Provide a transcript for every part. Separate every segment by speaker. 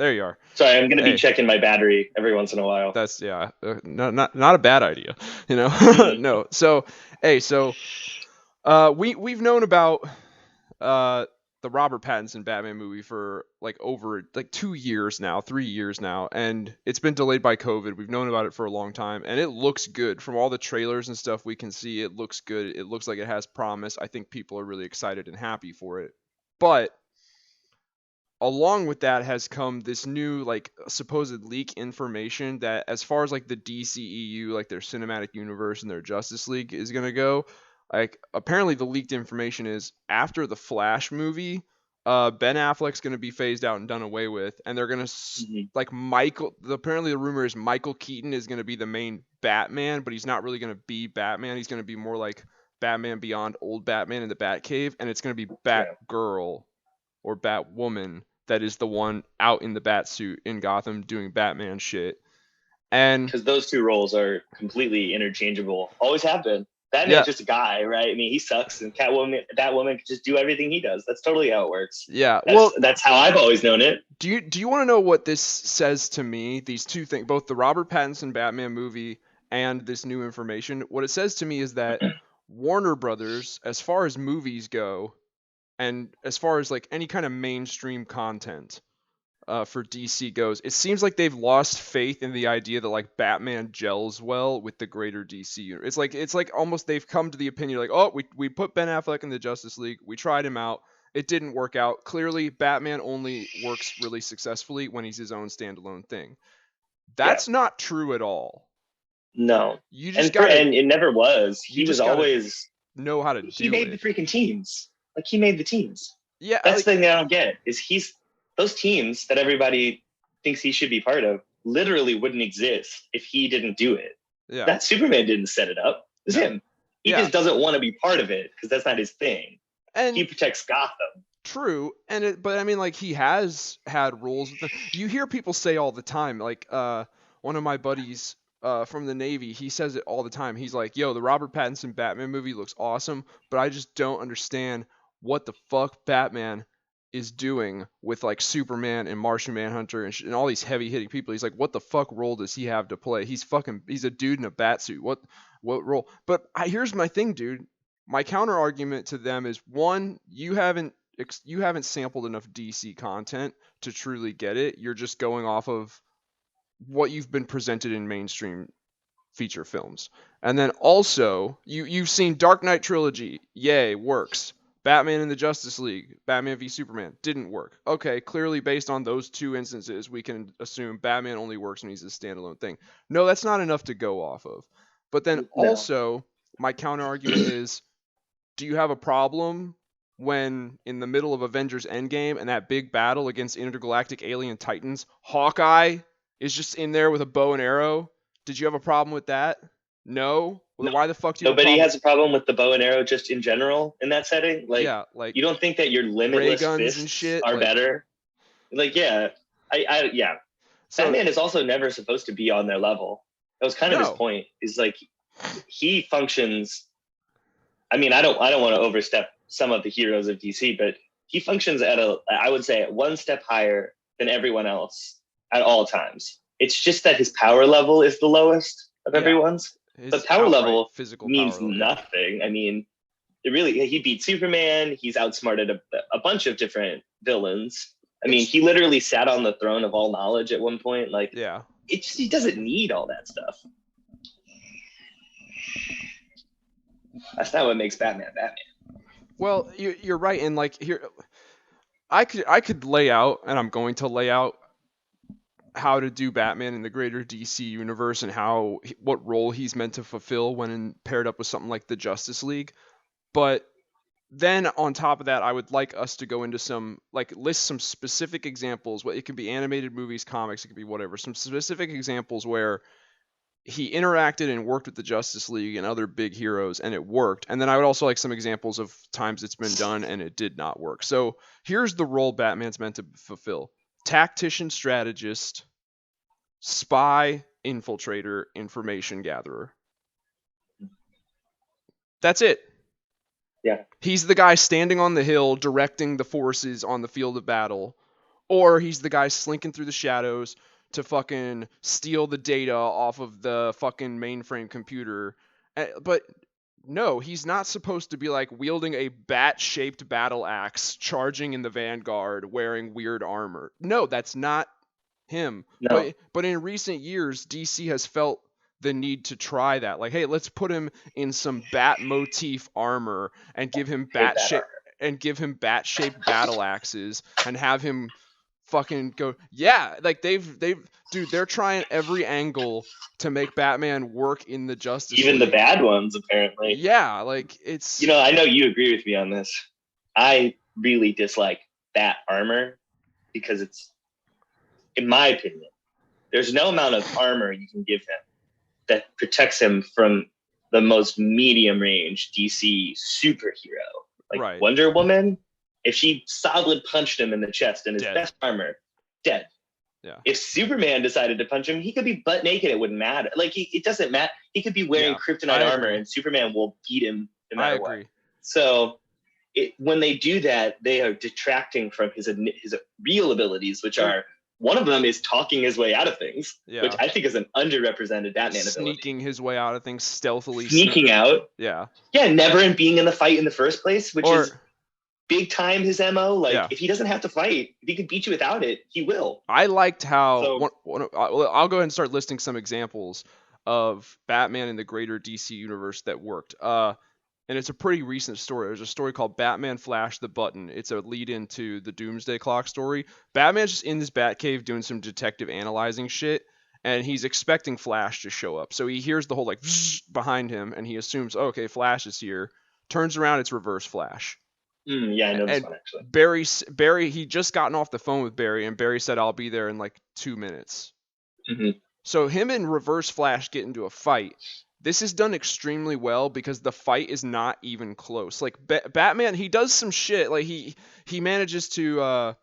Speaker 1: There you are.
Speaker 2: Sorry, I'm gonna be
Speaker 1: Hey,
Speaker 2: checking my battery every once in a while.
Speaker 1: that's not a bad idea, you know.
Speaker 2: Hmm.
Speaker 1: No. So, hey, we've known about uh the Robert Pattinson Batman movie for like over like 2 years now, 3 years now, and it's been delayed by COVID. We've known about it for a long time, and it looks good from all the trailers and stuff we can see. It looks good. It looks like it has promise. I think people are really excited and happy for it. But along with that has come this new like supposed leak information that as far as like the DCEU, like their cinematic universe and their Justice League is going to go, like apparently the leaked information is after the Flash movie, Ben Affleck's going to be phased out and done away with, and they're going to
Speaker 2: Hmm.
Speaker 1: like apparently the rumor is Michael Keaton is going to be the main Batman, but he's not really going to be Batman. He's going to be more like Batman Beyond old Batman in the Batcave, and it's going to be
Speaker 2: Yeah,
Speaker 1: Batgirl or Batwoman that is the one out in the bat suit in Gotham doing Batman shit. And
Speaker 2: because those two roles are completely interchangeable. Always have been.
Speaker 1: yeah,
Speaker 2: Batman's just a guy, right? I mean, he sucks, and Batwoman can just do everything he does. That's totally how it works.
Speaker 1: yeah.
Speaker 2: That's
Speaker 1: Well,
Speaker 2: that's how I've always known it.
Speaker 1: do you want to know what this says to me? These two things, both the Robert Pattinson Batman movie and this new information. What it says to me is that Warner Brothers, as far as movies go, and as far as like any kind of mainstream content, for DC goes, it seems like they've lost faith in the idea that like Batman gels well with the greater DC universe. It's like almost they've come to the opinion like, oh, we put Ben Affleck in the Justice League, we tried him out, it didn't work out. Clearly, Batman only works really successfully when he's his own standalone thing.
Speaker 2: Yeah,
Speaker 1: That's not true at all.
Speaker 2: no,
Speaker 1: You just
Speaker 2: and
Speaker 1: gotta
Speaker 2: it never was.
Speaker 1: you
Speaker 2: He was
Speaker 1: just gotta
Speaker 2: always
Speaker 1: know how to
Speaker 2: he
Speaker 1: do
Speaker 2: made the
Speaker 1: it.
Speaker 2: freaking teams. Like he made the teams.
Speaker 1: Yeah,
Speaker 2: That's
Speaker 1: like
Speaker 2: the thing that I don't get is he's those teams that everybody thinks he should be part of literally wouldn't exist if he didn't do it.
Speaker 1: yeah,
Speaker 2: That Superman didn't set it up. It's
Speaker 1: no,
Speaker 2: him. He
Speaker 1: yeah,
Speaker 2: just doesn't want to be part of it because that's not his thing. He
Speaker 1: and
Speaker 2: protects Gotham.
Speaker 1: true, but I mean, like he has had roles with them. You hear people say all the time, like one of my buddies from the Navy, he says it all the time. He's like, "Yo, the Robert Pattinson Batman movie looks awesome, but I just don't understand what the fuck Batman is doing with like Superman and Martian Manhunter and all these heavy hitting people." He's like, "What the fuck role does he have to play? He's a dude in a bat suit. What role?" But here's my thing, dude. My counter argument to them is one, you haven't sampled enough DC content to truly get it. You're just going off of what you've been presented in mainstream feature films. And then also, you've seen Dark Knight trilogy. Yay, works. Batman in the Justice League, Batman v Superman, didn't work. Okay, clearly based on those two instances, we can assume Batman only works when he's a standalone thing. No, that's not enough to go off of. But then
Speaker 2: No.
Speaker 1: also, my counter argument is, do you have a problem when in the middle of Avengers Endgame and that big battle against intergalactic alien titans, Hawkeye is just in there with a bow and arrow? Did you have a problem with that? No? Well,
Speaker 2: No.
Speaker 1: then why the fuck do you have a
Speaker 2: Nobody
Speaker 1: problem
Speaker 2: has a problem with the bow and arrow just in general in that setting. Like,
Speaker 1: yeah, like
Speaker 2: you don't think that your
Speaker 1: ray
Speaker 2: limitless
Speaker 1: guns and
Speaker 2: fists
Speaker 1: shit?
Speaker 2: are
Speaker 1: Like,
Speaker 2: better? Like, yeah. Yeah.
Speaker 1: so,
Speaker 2: Batman is also never supposed to be on their level. That was kind of his
Speaker 1: no.
Speaker 2: point. Is like he functions. I mean, I don't want to overstep some of the heroes of DC, but he functions at I would say one step higher than everyone else at all times. It's just that his power level is the lowest of
Speaker 1: Yeah.
Speaker 2: everyone's. But
Speaker 1: His
Speaker 2: power
Speaker 1: outright
Speaker 2: level
Speaker 1: physical
Speaker 2: means
Speaker 1: power, yeah.
Speaker 2: nothing. I mean, he beat Superman. He's outsmarted a bunch of different villains. I mean,
Speaker 1: It's
Speaker 2: he literally sat on the throne of all knowledge at one point. Like,
Speaker 1: yeah.
Speaker 2: he doesn't need all that stuff. That's not what makes Batman Batman.
Speaker 1: Well, you're right, and like here, I could lay out, and I'm going to lay out how to do Batman in the greater DC universe and what role he's meant to fulfill when paired up with something like the Justice League. But then on top of that, I would like us to go into some like list some specific examples. What it can be animated movies, comics, it could be whatever. Some specific examples where he interacted and worked with the Justice League and other big heroes and it worked. And then I would also like some examples of times it's been done and it did not work. So here's the role Batman's meant to fulfill: tactician, strategist, spy, infiltrator, information gatherer. That's it.
Speaker 2: Yeah.
Speaker 1: He's the guy standing on the hill directing the forces on the field of battle, Or he's the guy slinking through the shadows to fucking steal the data off of the fucking mainframe computer. But no, he's not supposed to be like wielding a bat-shaped battle axe, charging in the vanguard, wearing weird armor. No, that's not him.
Speaker 2: No,
Speaker 1: But in recent years, DC has felt the need to try that. Like, hey, let's put him in some bat motif armor and give him
Speaker 2: hate that armor.
Speaker 1: bat-shaped battle axes and have him fucking go. Yeah, like they're trying every angle to make Batman work in the Justice
Speaker 2: Even
Speaker 1: League.
Speaker 2: the bad ones, apparently.
Speaker 1: Yeah, like it's.
Speaker 2: I know you agree with me on this. I really dislike that armor because it's, in my opinion, there's no amount of armor you can give him that protects him from the most medium range DC superhero. Like
Speaker 1: Right.
Speaker 2: Wonder Woman, if she solid punched him in the chest in his best armor, dead.
Speaker 1: Yeah.
Speaker 2: If Superman decided to punch him, he could be butt naked. It wouldn't matter. Like it doesn't matter. He could be wearing kryptonite armor, and Superman will beat him no matter what. So when they do that, they are detracting from his real abilities, which are, one of them is talking his way out of things, which I think is an underrepresented Batman ability.
Speaker 1: Sneaking his way out of things, stealthily
Speaker 2: sneaking out.
Speaker 1: Yeah.
Speaker 2: Yeah, never being in the fight in the first place, which is big time his MO. Like if he doesn't have to fight, if he can beat you without it, he will.
Speaker 1: I liked how I'll go ahead and start listing some examples of Batman in the greater DC universe that worked. And it's a pretty recent story. There's a story called Batman Flash the Button. It's a lead into the Doomsday Clock story. Batman's just in this Batcave doing some detective analyzing shit, and he's expecting Flash to show up. So he hears the whole like behind him, and he assumes, okay, Flash is here. Turns around, it's Reverse Flash.
Speaker 2: Yeah, I know this one actually.
Speaker 1: Barry, he just gotten off the phone with Barry, and Barry said, "I'll be there in like 2 minutes."
Speaker 2: Mm-hmm.
Speaker 1: So him and Reverse Flash get into a fight. This is done extremely well because the fight is not even close. Like Batman, he does some shit. Like he manages to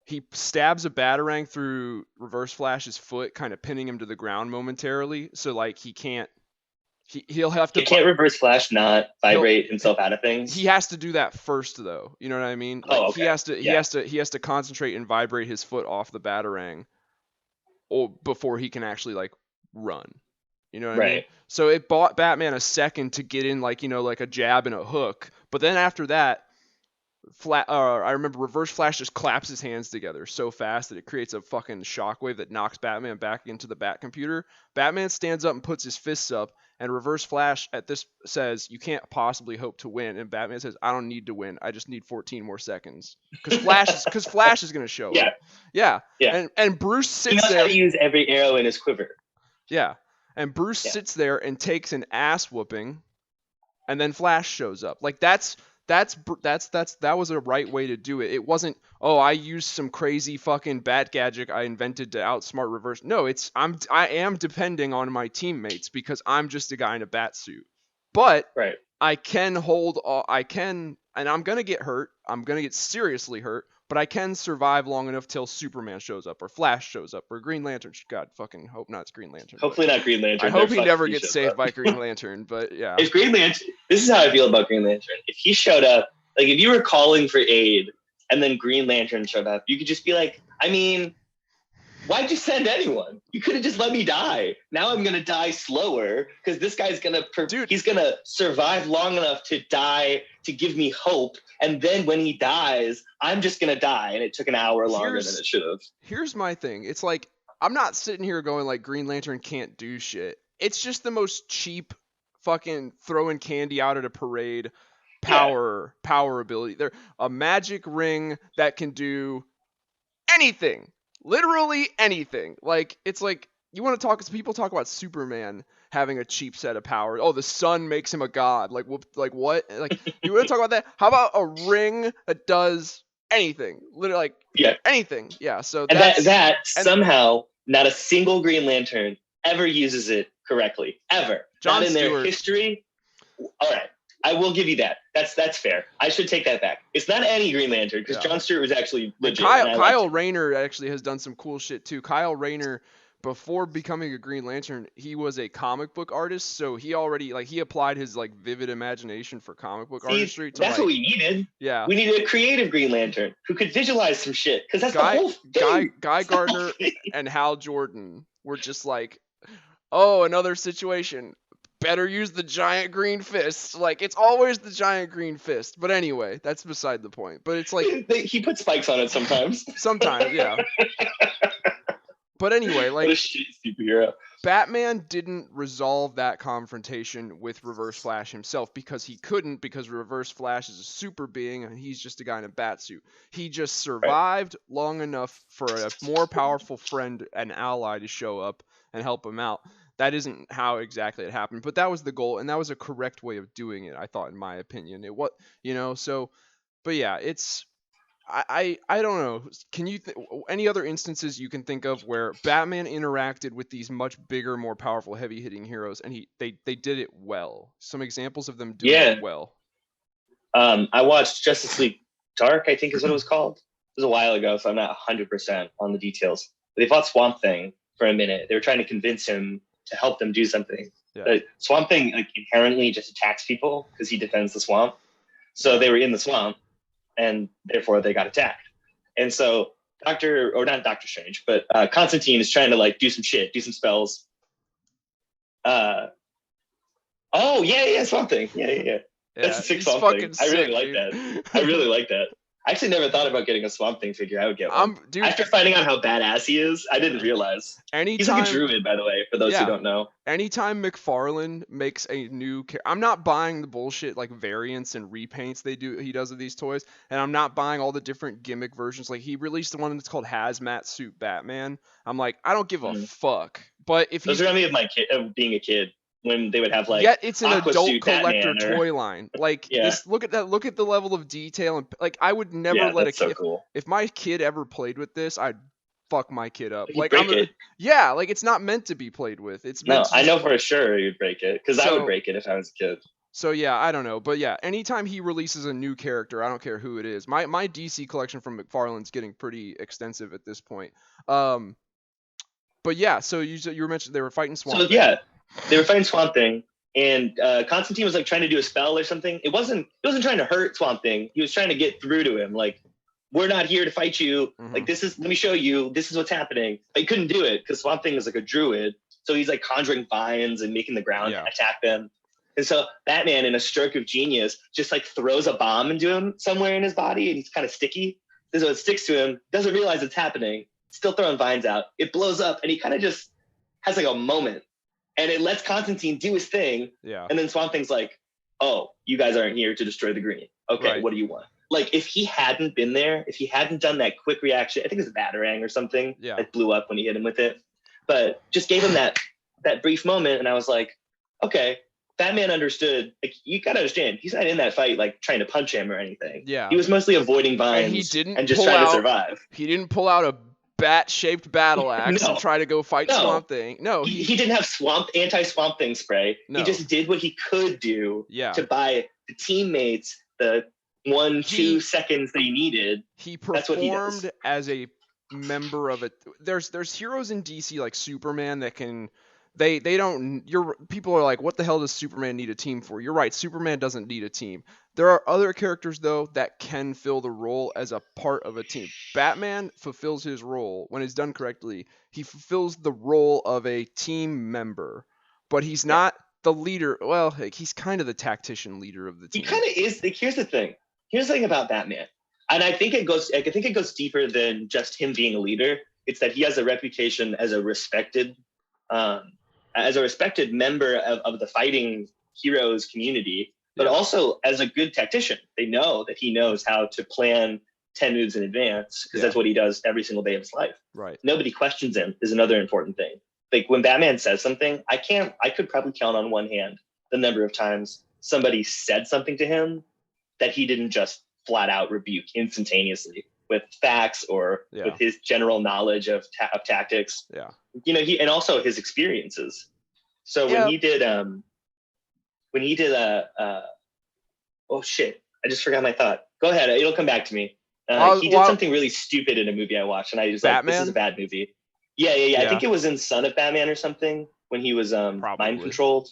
Speaker 1: he stabs a batarang through Reverse Flash's foot, kind of pinning him to the ground momentarily. So like he can't. He'll have to.
Speaker 2: Can't Reverse Flash not vibrate himself out of things?
Speaker 1: He has to do that first, though. You know what I mean? Like,
Speaker 2: okay.
Speaker 1: He has to concentrate and vibrate his foot off the batarang, or before he can actually like run. You know what I mean? So it bought Batman a second to get in, like like a jab and a hook. But then after that, I remember Reverse Flash just claps his hands together so fast that it creates a fucking shockwave that knocks Batman back into the Bat computer. Batman stands up and puts his fists up, and Reverse Flash at this says, "You can't possibly hope to win." And Batman says, "I don't need to win. I just need 14 more seconds." Because Flash is going to show up. Yeah. And Bruce sits there.
Speaker 2: He knows how to use every arrow in his quiver.
Speaker 1: Yeah. And Bruce sits there and takes an ass whooping, and then Flash shows up. Like that was a right way to do it. It wasn't, oh, I used some crazy fucking bat gadget I invented to outsmart Reverse. No, I am depending on my teammates because I'm just a guy in a bat suit. But I can and I'm gonna get hurt. I'm gonna get seriously hurt. But I can survive long enough till Superman shows up, or Flash shows up, or Green Lantern. God, fucking hope not. It's Green Lantern.
Speaker 2: Hopefully not Green Lantern.
Speaker 1: I hope he never gets saved by Green Lantern. But yeah.
Speaker 2: If Green Lantern, this is how I feel about Green Lantern. If he showed up, like if you were calling for aid and then Green Lantern showed up, you could just be like, I mean, why'd you send anyone? You could have just let me die. Now I'm gonna die slower because this guy's he's gonna survive long enough to die to give me hope. And then when he dies, I'm just going to die. And it took an hour longer than it should have.
Speaker 1: Here's my thing. It's like, I'm not sitting here going like Green Lantern can't do shit. It's just the most cheap fucking throwing candy out at a parade power ability. They're a magic ring that can do anything. Literally anything. Like, it's like, you want to talk, people talk about Superman having a cheap set of powers. Oh, the sun makes him a god. Like what? Like, you want to talk about that? How about a ring that does anything? Literally, anything. Yeah. So
Speaker 2: somehow not a single Green Lantern ever uses it correctly. Ever. Not in their history. All right. I will give you that. That's fair. I should take that back. It's not any Green Lantern because John Stewart was actually legit.
Speaker 1: Kyle Rayner actually has done some cool shit too. Kyle Rayner before becoming a Green Lantern, he was a comic book artist, so he already like he applied his like vivid imagination for comic book
Speaker 2: See,
Speaker 1: artistry to
Speaker 2: that's what
Speaker 1: like
Speaker 2: we needed.
Speaker 1: yeah.
Speaker 2: We needed a creative Green Lantern who could visualize some shit, because that's the
Speaker 1: Guy
Speaker 2: whole
Speaker 1: Guy
Speaker 2: thing.
Speaker 1: Guy Gardner and Hal Jordan were just like, "Oh, another situation. Better use the giant green fist." Like it's always the giant green fist. But anyway, that's beside the point. But it's like
Speaker 2: He put spikes on it sometimes.
Speaker 1: sometimes, yeah. But anyway,
Speaker 2: What a
Speaker 1: like
Speaker 2: shitty superhero.
Speaker 1: Batman didn't resolve that confrontation with Reverse Flash himself because he couldn't, because Reverse Flash is a super being and he's just a guy in a bat suit. He just
Speaker 2: Right.
Speaker 1: survived long enough for a more powerful friend and ally to show up and help him out. That isn't how exactly it happened, but that was the goal, and that was a correct way of doing it, I thought, in my opinion. It was, so, but yeah, it's I don't know. Can you any other instances you can think of where Batman interacted with these much bigger, more powerful, heavy hitting heroes, and they did it well? Some examples of them doing
Speaker 2: Yeah.
Speaker 1: it well.
Speaker 2: I watched Justice League Dark, I think is what it was called. It was a while ago, so I'm not 100% on the details. But they fought Swamp Thing for a minute. They were trying to convince him to help them do something.
Speaker 1: Yeah.
Speaker 2: But Swamp Thing like inherently just attacks people because he defends the swamp. So
Speaker 1: Yeah.
Speaker 2: they were in the swamp, and therefore they got attacked. And so not Doctor Strange, but Constantine is trying to like do some shit, do some spells. Oh yeah, Swamp Thing. Yeah. That's a sick Swamp Thing. I really like that. I really like that. I actually never thought about getting a Swamp Thing figure. I would get one.
Speaker 1: Dude,
Speaker 2: after finding out how badass he is, I didn't realize. He's like a druid, by the way, for those who don't know.
Speaker 1: Anytime McFarlane makes a new I'm not buying the bullshit like variants and repaints he does of these toys, and I'm not buying all the different gimmick versions. Like he released the one that's called Hazmat Suit Batman. I'm like, I don't give a fuck. But if
Speaker 2: those remind me of my kid, of being a kid, when they would have like
Speaker 1: it's an adult collector toy line. Like look at that, look at the level of detail, and like I would never let a kid if my kid ever played with this, I'd fuck my kid up. Like
Speaker 2: break it.
Speaker 1: Yeah, like it's not meant to be played with. It's meant
Speaker 2: I know for sure you'd break it, because I would break it if I was a kid.
Speaker 1: So yeah, I don't know, but yeah, anytime he releases a new character, I don't care who it is. My DC collection from McFarlane's getting pretty extensive at this point. But yeah, so you were mentioning they were fighting Swamp Thing.
Speaker 2: Yeah, they were fighting Swamp Thing, and Constantine was like trying to do a spell or something. He wasn't trying to hurt Swamp Thing. He was trying to get through to him, like, we're not here to fight you.
Speaker 1: Mm-hmm.
Speaker 2: Like, let me show you. This is what's happening. But he couldn't do it because Swamp Thing is like a druid, so he's like conjuring vines and making the ground attack them. And so Batman, in a stroke of genius, just like throws a bomb into him somewhere in his body, and he's kind of sticky. So it sticks to him. Doesn't realize it's happening. Still throwing vines out. It blows up, and he kind of just has like a moment. And it lets Constantine do his thing.
Speaker 1: Yeah.
Speaker 2: And then Swamp Thing's like, "Oh, you guys aren't here to destroy the Green. Okay, What do you want?" Like, if he hadn't been there, if he hadn't done that quick reaction, I think it was a batarang or something that blew up when he hit him with it. But just gave him that brief moment, and I was like, okay, Batman understood. Like, you gotta understand, he's not in that fight like trying to punch him or anything.
Speaker 1: Yeah.
Speaker 2: He was mostly avoiding vines and just trying to survive.
Speaker 1: He didn't pull out a bat-shaped battle axe and try to go fight Swamp Thing. No,
Speaker 2: he didn't have anti-Swamp Thing spray. No. He just did what he could do to buy the teammates the 1-2 seconds they needed.
Speaker 1: He performed as a member of it. There's heroes in DC like Superman that can they don't people are like, what the hell does Superman need a team for? You're right, Superman doesn't need a team. There are other characters though that can fill the role as a part of a team. Batman fulfills his role when it's done correctly. He fulfills the role of a team member, but he's not the leader. Well, like, he's kind of the tactician leader of the team.
Speaker 2: He kind of is. Like, here's the thing about Batman, and I think it goes deeper than just him being a leader. It's that he has a reputation as a respected member of the fighting heroes community, but also as a good tactician. They know that he knows how to plan 10 moves in advance, because that's what he does every single day of his life.
Speaker 1: Right.
Speaker 2: Nobody questions him is another important thing. Like, when Batman says something, I could probably count on one hand the number of times somebody said something to him that he didn't just flat out rebuke instantaneously with facts or with his general knowledge of tactics.
Speaker 1: Yeah.
Speaker 2: And also his experiences. So when he did oh shit, I just forgot my thought. Go ahead. It'll come back to me. He did something really stupid in a movie I watched, and I just like, this is a bad movie. Yeah.
Speaker 1: Yeah.
Speaker 2: I think it was in Son of Batman or something when he was mind
Speaker 1: Probably.
Speaker 2: controlled.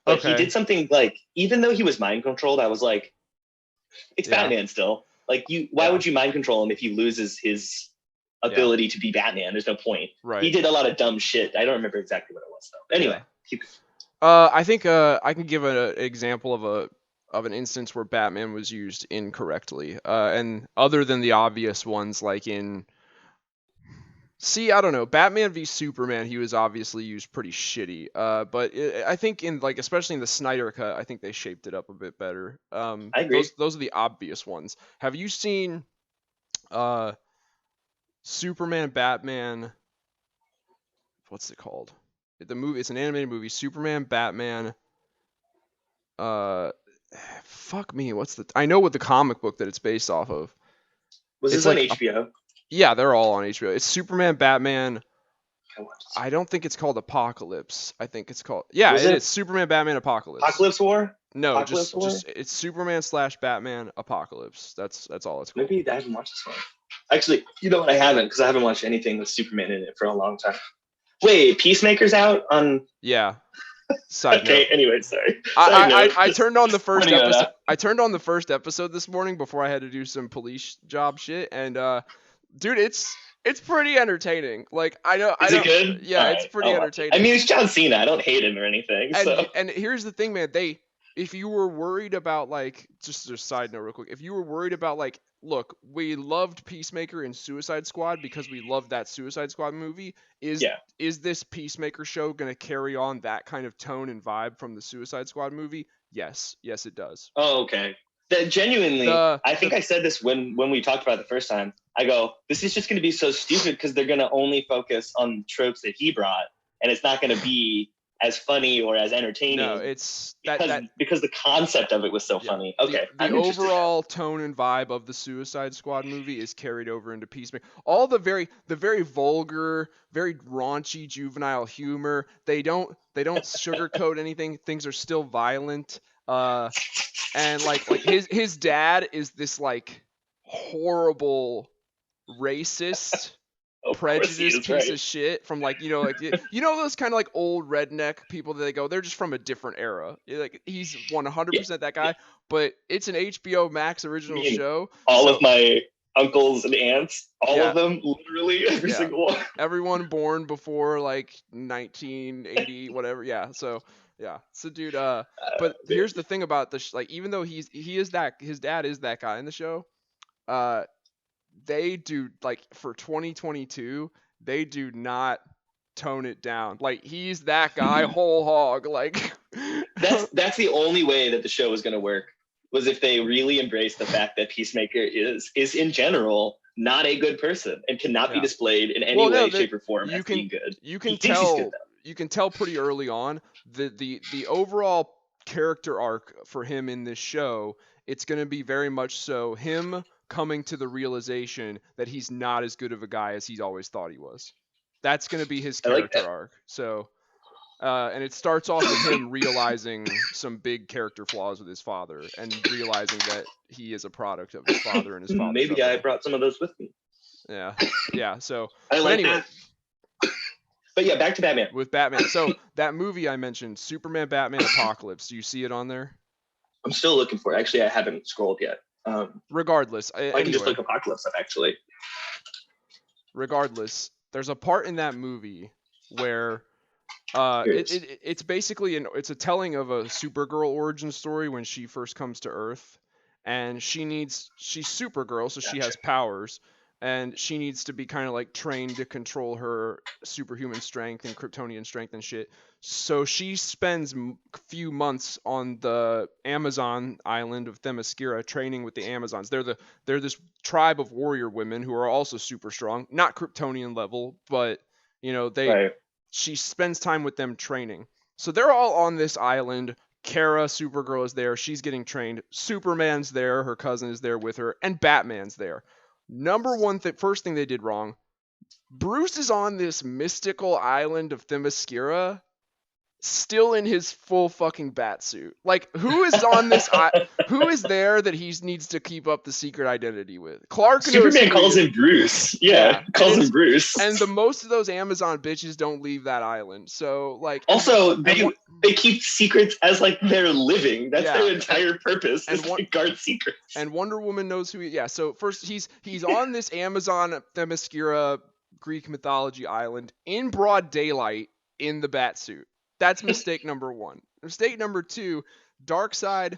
Speaker 2: But he
Speaker 1: Okay.
Speaker 2: did something like, even though he was mind controlled, I was like, it's
Speaker 1: Yeah.
Speaker 2: Batman still. Like why
Speaker 1: Yeah.
Speaker 2: would you mind control him if he loses his ability to be Batman? There's no point.
Speaker 1: Right.
Speaker 2: He did a lot of dumb shit. I don't remember exactly what it was though. Anyway, keep going.
Speaker 1: I think I can give an example of an instance where Batman was used incorrectly. And other than the obvious ones, like in, I don't know, Batman v Superman, he was obviously used pretty shitty. But I think in, like, especially in the Snyder cut, I think they shaped it up a bit better.
Speaker 2: I agree.
Speaker 1: Those are the obvious ones. Have you seen Superman Batman? What's it called? The movie. It's an animated movie. Superman Batman. Fuck me. I know what the comic book that it's based off of.
Speaker 2: Was
Speaker 1: It's
Speaker 2: this on
Speaker 1: like
Speaker 2: HBO?
Speaker 1: Yeah, they're all on HBO. It's Superman Batman.
Speaker 2: I watched this.
Speaker 1: I don't think it's called Apocalypse. I think it's called it is Superman Batman Apocalypse.
Speaker 2: Apocalypse War?
Speaker 1: No,
Speaker 2: Apocalypse War?
Speaker 1: just it's Superman / Batman Apocalypse. That's all it's called.
Speaker 2: Maybe I haven't watched this one. Actually, you know what? I haven't, because I haven't watched anything with Superman in it for a long time. Wait, Peacemaker's out on.
Speaker 1: Yeah. Side
Speaker 2: Okay.
Speaker 1: note.
Speaker 2: Anyway, sorry.
Speaker 1: I turned on the first
Speaker 2: Pointing that
Speaker 1: episode.
Speaker 2: out.
Speaker 1: I turned on the first episode this morning before I had to do some police job shit, and dude, it's pretty entertaining. Like,
Speaker 2: Is it good?
Speaker 1: Yeah,
Speaker 2: All
Speaker 1: it's
Speaker 2: right,
Speaker 1: pretty
Speaker 2: I'll watch it.
Speaker 1: entertaining.
Speaker 2: I mean, it's John Cena. I don't hate him or anything. So.
Speaker 1: And here's the thing, man. If you were worried about, like, just a side note real quick, if you were worried about, like, look, we loved Peacemaker and Suicide Squad because we loved that Suicide Squad movie. Is this Peacemaker show gonna carry on that kind of tone and vibe from the Suicide Squad movie? Yes, it does.
Speaker 2: Oh, okay. Genuinely, I think I said this when we talked about it the first time. I go, this is just going to be so stupid because they're going to only focus on tropes that he brought, and it's not going to be as funny or as entertaining.
Speaker 1: No, it's
Speaker 2: because the concept of it was so funny. Okay,
Speaker 1: the overall tone and vibe of the Suicide Squad movie is carried over into Peacemaker. All the very vulgar, very raunchy juvenile humor. They don't sugarcoat anything. Things are still violent. And like his dad is this, like, horrible racist, prejudiced piece of shit from, like, those kind of, like, old redneck people that they go, they're just from a different era. Like, he's 100% that guy, but it's an HBO Max original show.
Speaker 2: All of my uncles and aunts, all of them, literally every single one.
Speaker 1: Everyone born before, like, 1980, whatever. Yeah, so. Yeah. So, dude, but here's the thing about this, like, even though his dad is that guy in the show, they do, like, for 2022, they do not tone it down. Like, he's that guy whole hog. Like,
Speaker 2: that's the only way that the show was going to work, was if they really embraced the fact that Peacemaker is in general not a good person and cannot be displayed in any way, shape, or form as being good.
Speaker 1: You can tell pretty early on the overall character arc for him in this show. It's going to be very much so him coming to the realization that he's not as good of a guy as he's always thought he was. That's going to be his character arc. So, and it starts off with him realizing some big character flaws with his father and realizing that he is a product of his father and his father.
Speaker 2: Maybe I brought some of those with me.
Speaker 1: Yeah. So,
Speaker 2: anyway. But yeah, back to Batman.
Speaker 1: With Batman. So that movie I mentioned, Superman Batman Apocalypse, do you see it on there?
Speaker 2: I'm still looking for it. Actually, I haven't scrolled yet.
Speaker 1: Regardless.
Speaker 2: I can just look Apocalypse up, actually.
Speaker 1: Regardless, there's a part in that movie where it's basically it's a telling of a Supergirl origin story when she first comes to Earth. And she's Supergirl, so she has powers. And she needs to be kind of, like, trained to control her superhuman strength and Kryptonian strength and shit. So she spends a few months on the Amazon island of Themyscira training with the Amazons. They're this tribe of warrior women who are also super strong, not Kryptonian level, but she spends time with them training. So they're all on this island. Kara, Supergirl, is there. She's getting trained. Superman's there. Her cousin is there with her, and Batman's there. Number one first thing they did wrong, Bruce is on this mystical island of Themyscira still in his full fucking bat suit. Like, who is on this? Who is there that he needs to keep up the secret identity with? Clark knows
Speaker 2: Superman
Speaker 1: who he
Speaker 2: calls
Speaker 1: is.
Speaker 2: him Bruce. Yeah, calls him Bruce.
Speaker 1: And the most of those Amazon bitches don't leave that island. So like,
Speaker 2: also they keep secrets as like their living. That's their entire purpose. Is to guard secrets.
Speaker 1: And Wonder Woman knows who he. Yeah. So first he's on this Amazon Themyscira Greek mythology island in broad daylight in the bat suit. That's mistake number one. Mistake number two, Darkseid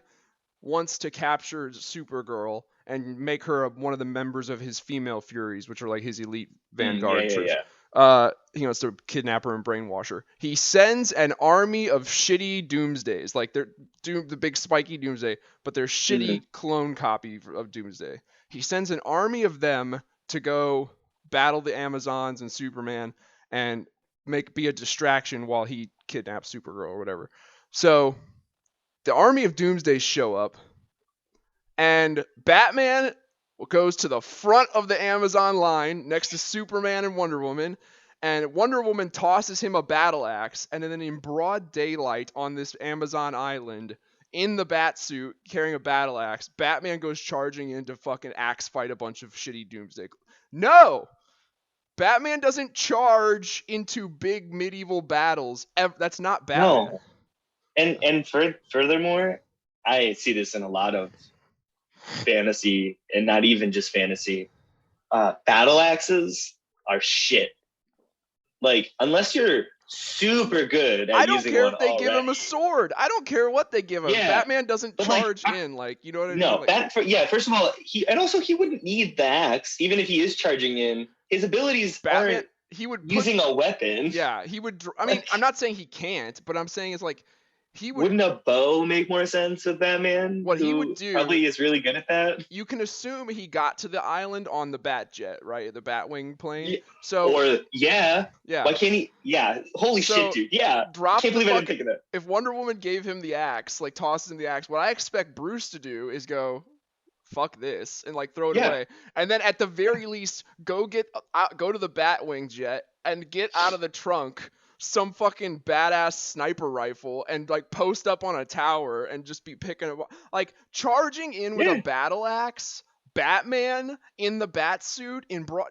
Speaker 1: wants to capture Supergirl and make her one of the members of his female Furies, which are like his elite vanguard troops. He wants to kidnap her and brainwash her. He sends an army of shitty Doomsdays, like they're the big spiky Doomsday, but they're shitty clone copy of Doomsday. He sends an army of them to go battle the Amazons and Superman and be a distraction while he kidnaps Supergirl or whatever. So the army of Doomsdays show up, and Batman goes to the front of the Amazon line next to Superman and Wonder Woman, and Wonder Woman tosses him a battle axe, and then in broad daylight on this Amazon island, in the bat suit, carrying a battle axe, Batman goes charging in to fucking axe fight a bunch of shitty Doomsday. No! Batman doesn't charge into big medieval battles. That's not Batman.
Speaker 2: No. And furthermore, I see this in a lot of fantasy, and not even just fantasy. Battle axes are shit. Like, unless you're super good at using one,
Speaker 1: I don't care if they give him a sword. I don't care what they give him. Yeah, Batman doesn't charge in, like, you know what I mean?
Speaker 2: No, first of all, he wouldn't need the axe, even if he is charging in. His abilities aren't using a weapon.
Speaker 1: Yeah, he would. I mean, I'm not saying he can't, but I'm saying it's like he would.
Speaker 2: Wouldn't a bow make more sense with Batman?
Speaker 1: What he would do
Speaker 2: probably is really good at that.
Speaker 1: You can assume he got to the island on the Batjet, right? The Batwing plane.
Speaker 2: Yeah.
Speaker 1: So
Speaker 2: yeah. Why can't he? Yeah. Holy shit, dude. Yeah. I can't believe I didn't think of that.
Speaker 1: If Wonder Woman gave him the axe, like tosses him the axe, what I expect Bruce to do is go, fuck this, and like throw it away, and then at the very least go to the Batwing jet and get out of the trunk some fucking badass sniper rifle and like post up on a tower and just be picking up, like, charging in with a battle axe. Batman in the bat suit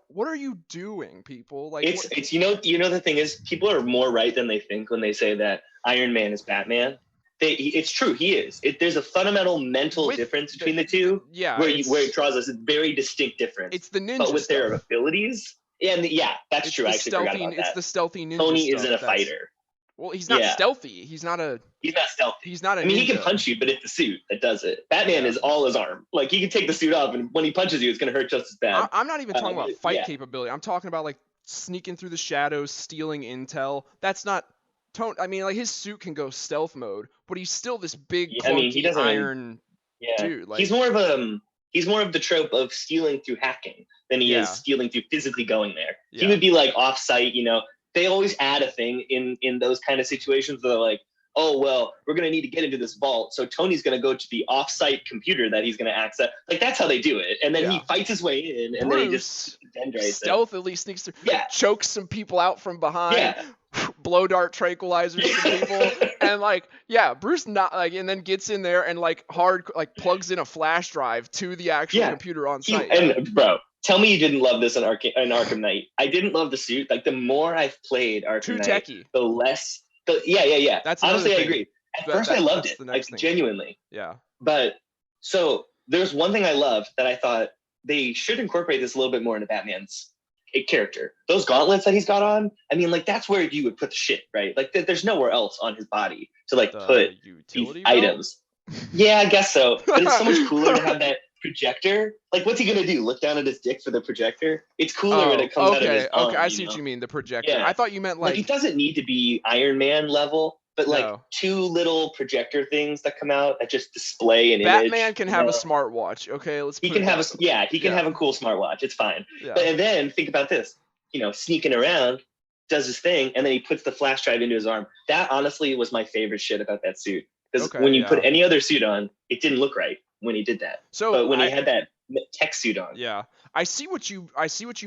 Speaker 1: what are you doing, people? Like,
Speaker 2: it's you know the thing is, people are more right than they think when they say that Iron Man is Batman. It's true, he is. There's a fundamental mental difference between the two.
Speaker 1: Yeah,
Speaker 2: where it draws us a very distinct difference.
Speaker 1: It's the ninja,
Speaker 2: but with their abilities. That's true. I actually forgot about that.
Speaker 1: It's the stealthy ninja.
Speaker 2: Tony isn't a fighter.
Speaker 1: Well, he's not stealthy. He's not stealthy. He's not a ninja.
Speaker 2: I mean, he can punch you, but it's the suit that does it. Batman is all his arm. Like, he can take the suit off, and when he punches you, it's going to hurt just as bad.
Speaker 1: I'm not even talking about fight capability. I'm talking about, like, sneaking through the shadows, stealing intel. That's not Tony. I mean, like, his suit can go stealth mode, but he's still this big, clunky iron dude. Like,
Speaker 2: he's more of the trope of stealing through hacking than he is stealing through physically going there. Yeah. He would be like off-site, They always add a thing in those kind of situations where they're like, oh, well, we're going to need to get into this vault, so Tony's going to go to the off-site computer that he's going to access. Like, that's how they do it. And then he fights his way in, and then he just dendrites
Speaker 1: stealthily sneaks through, chokes some people out from behind, blow dart tranquilizers to people, and Bruce and then gets in there and plugs in a flash drive to the actual computer on site.
Speaker 2: Bro, tell me you didn't love this in Arkham Knight. I didn't love the suit. Like, the more I've played Arkham Knight, the less. That's honestly, I agree. At first, I loved it, like, genuinely.
Speaker 1: Yeah.
Speaker 2: But so there's one thing I loved that I thought they should incorporate this a little bit more into Batman's character. Those gauntlets that he's got on, I mean, like, that's where you would put the shit, right? Like, there's nowhere else on his body to put these items. Yeah, I guess so. But it's so much cooler to have that projector. Like, what's he gonna do? Look down at his dick for the projector? It's cooler when it comes out of his arm,
Speaker 1: I see what you mean, the projector. Yeah. I thought you meant
Speaker 2: like it doesn't need to be Iron Man level, but two little projector things that come out that just display an image.
Speaker 1: Batman can have a smartwatch. Okay,
Speaker 2: he can have a cool smartwatch. It's fine. Yeah. And then think about this. Sneaking around, does his thing, and then he puts the flash drive into his arm. That honestly was my favorite shit about that suit. Because when you put any other suit on, it didn't look right when he did that. But when he had that tech suit on,
Speaker 1: I see what you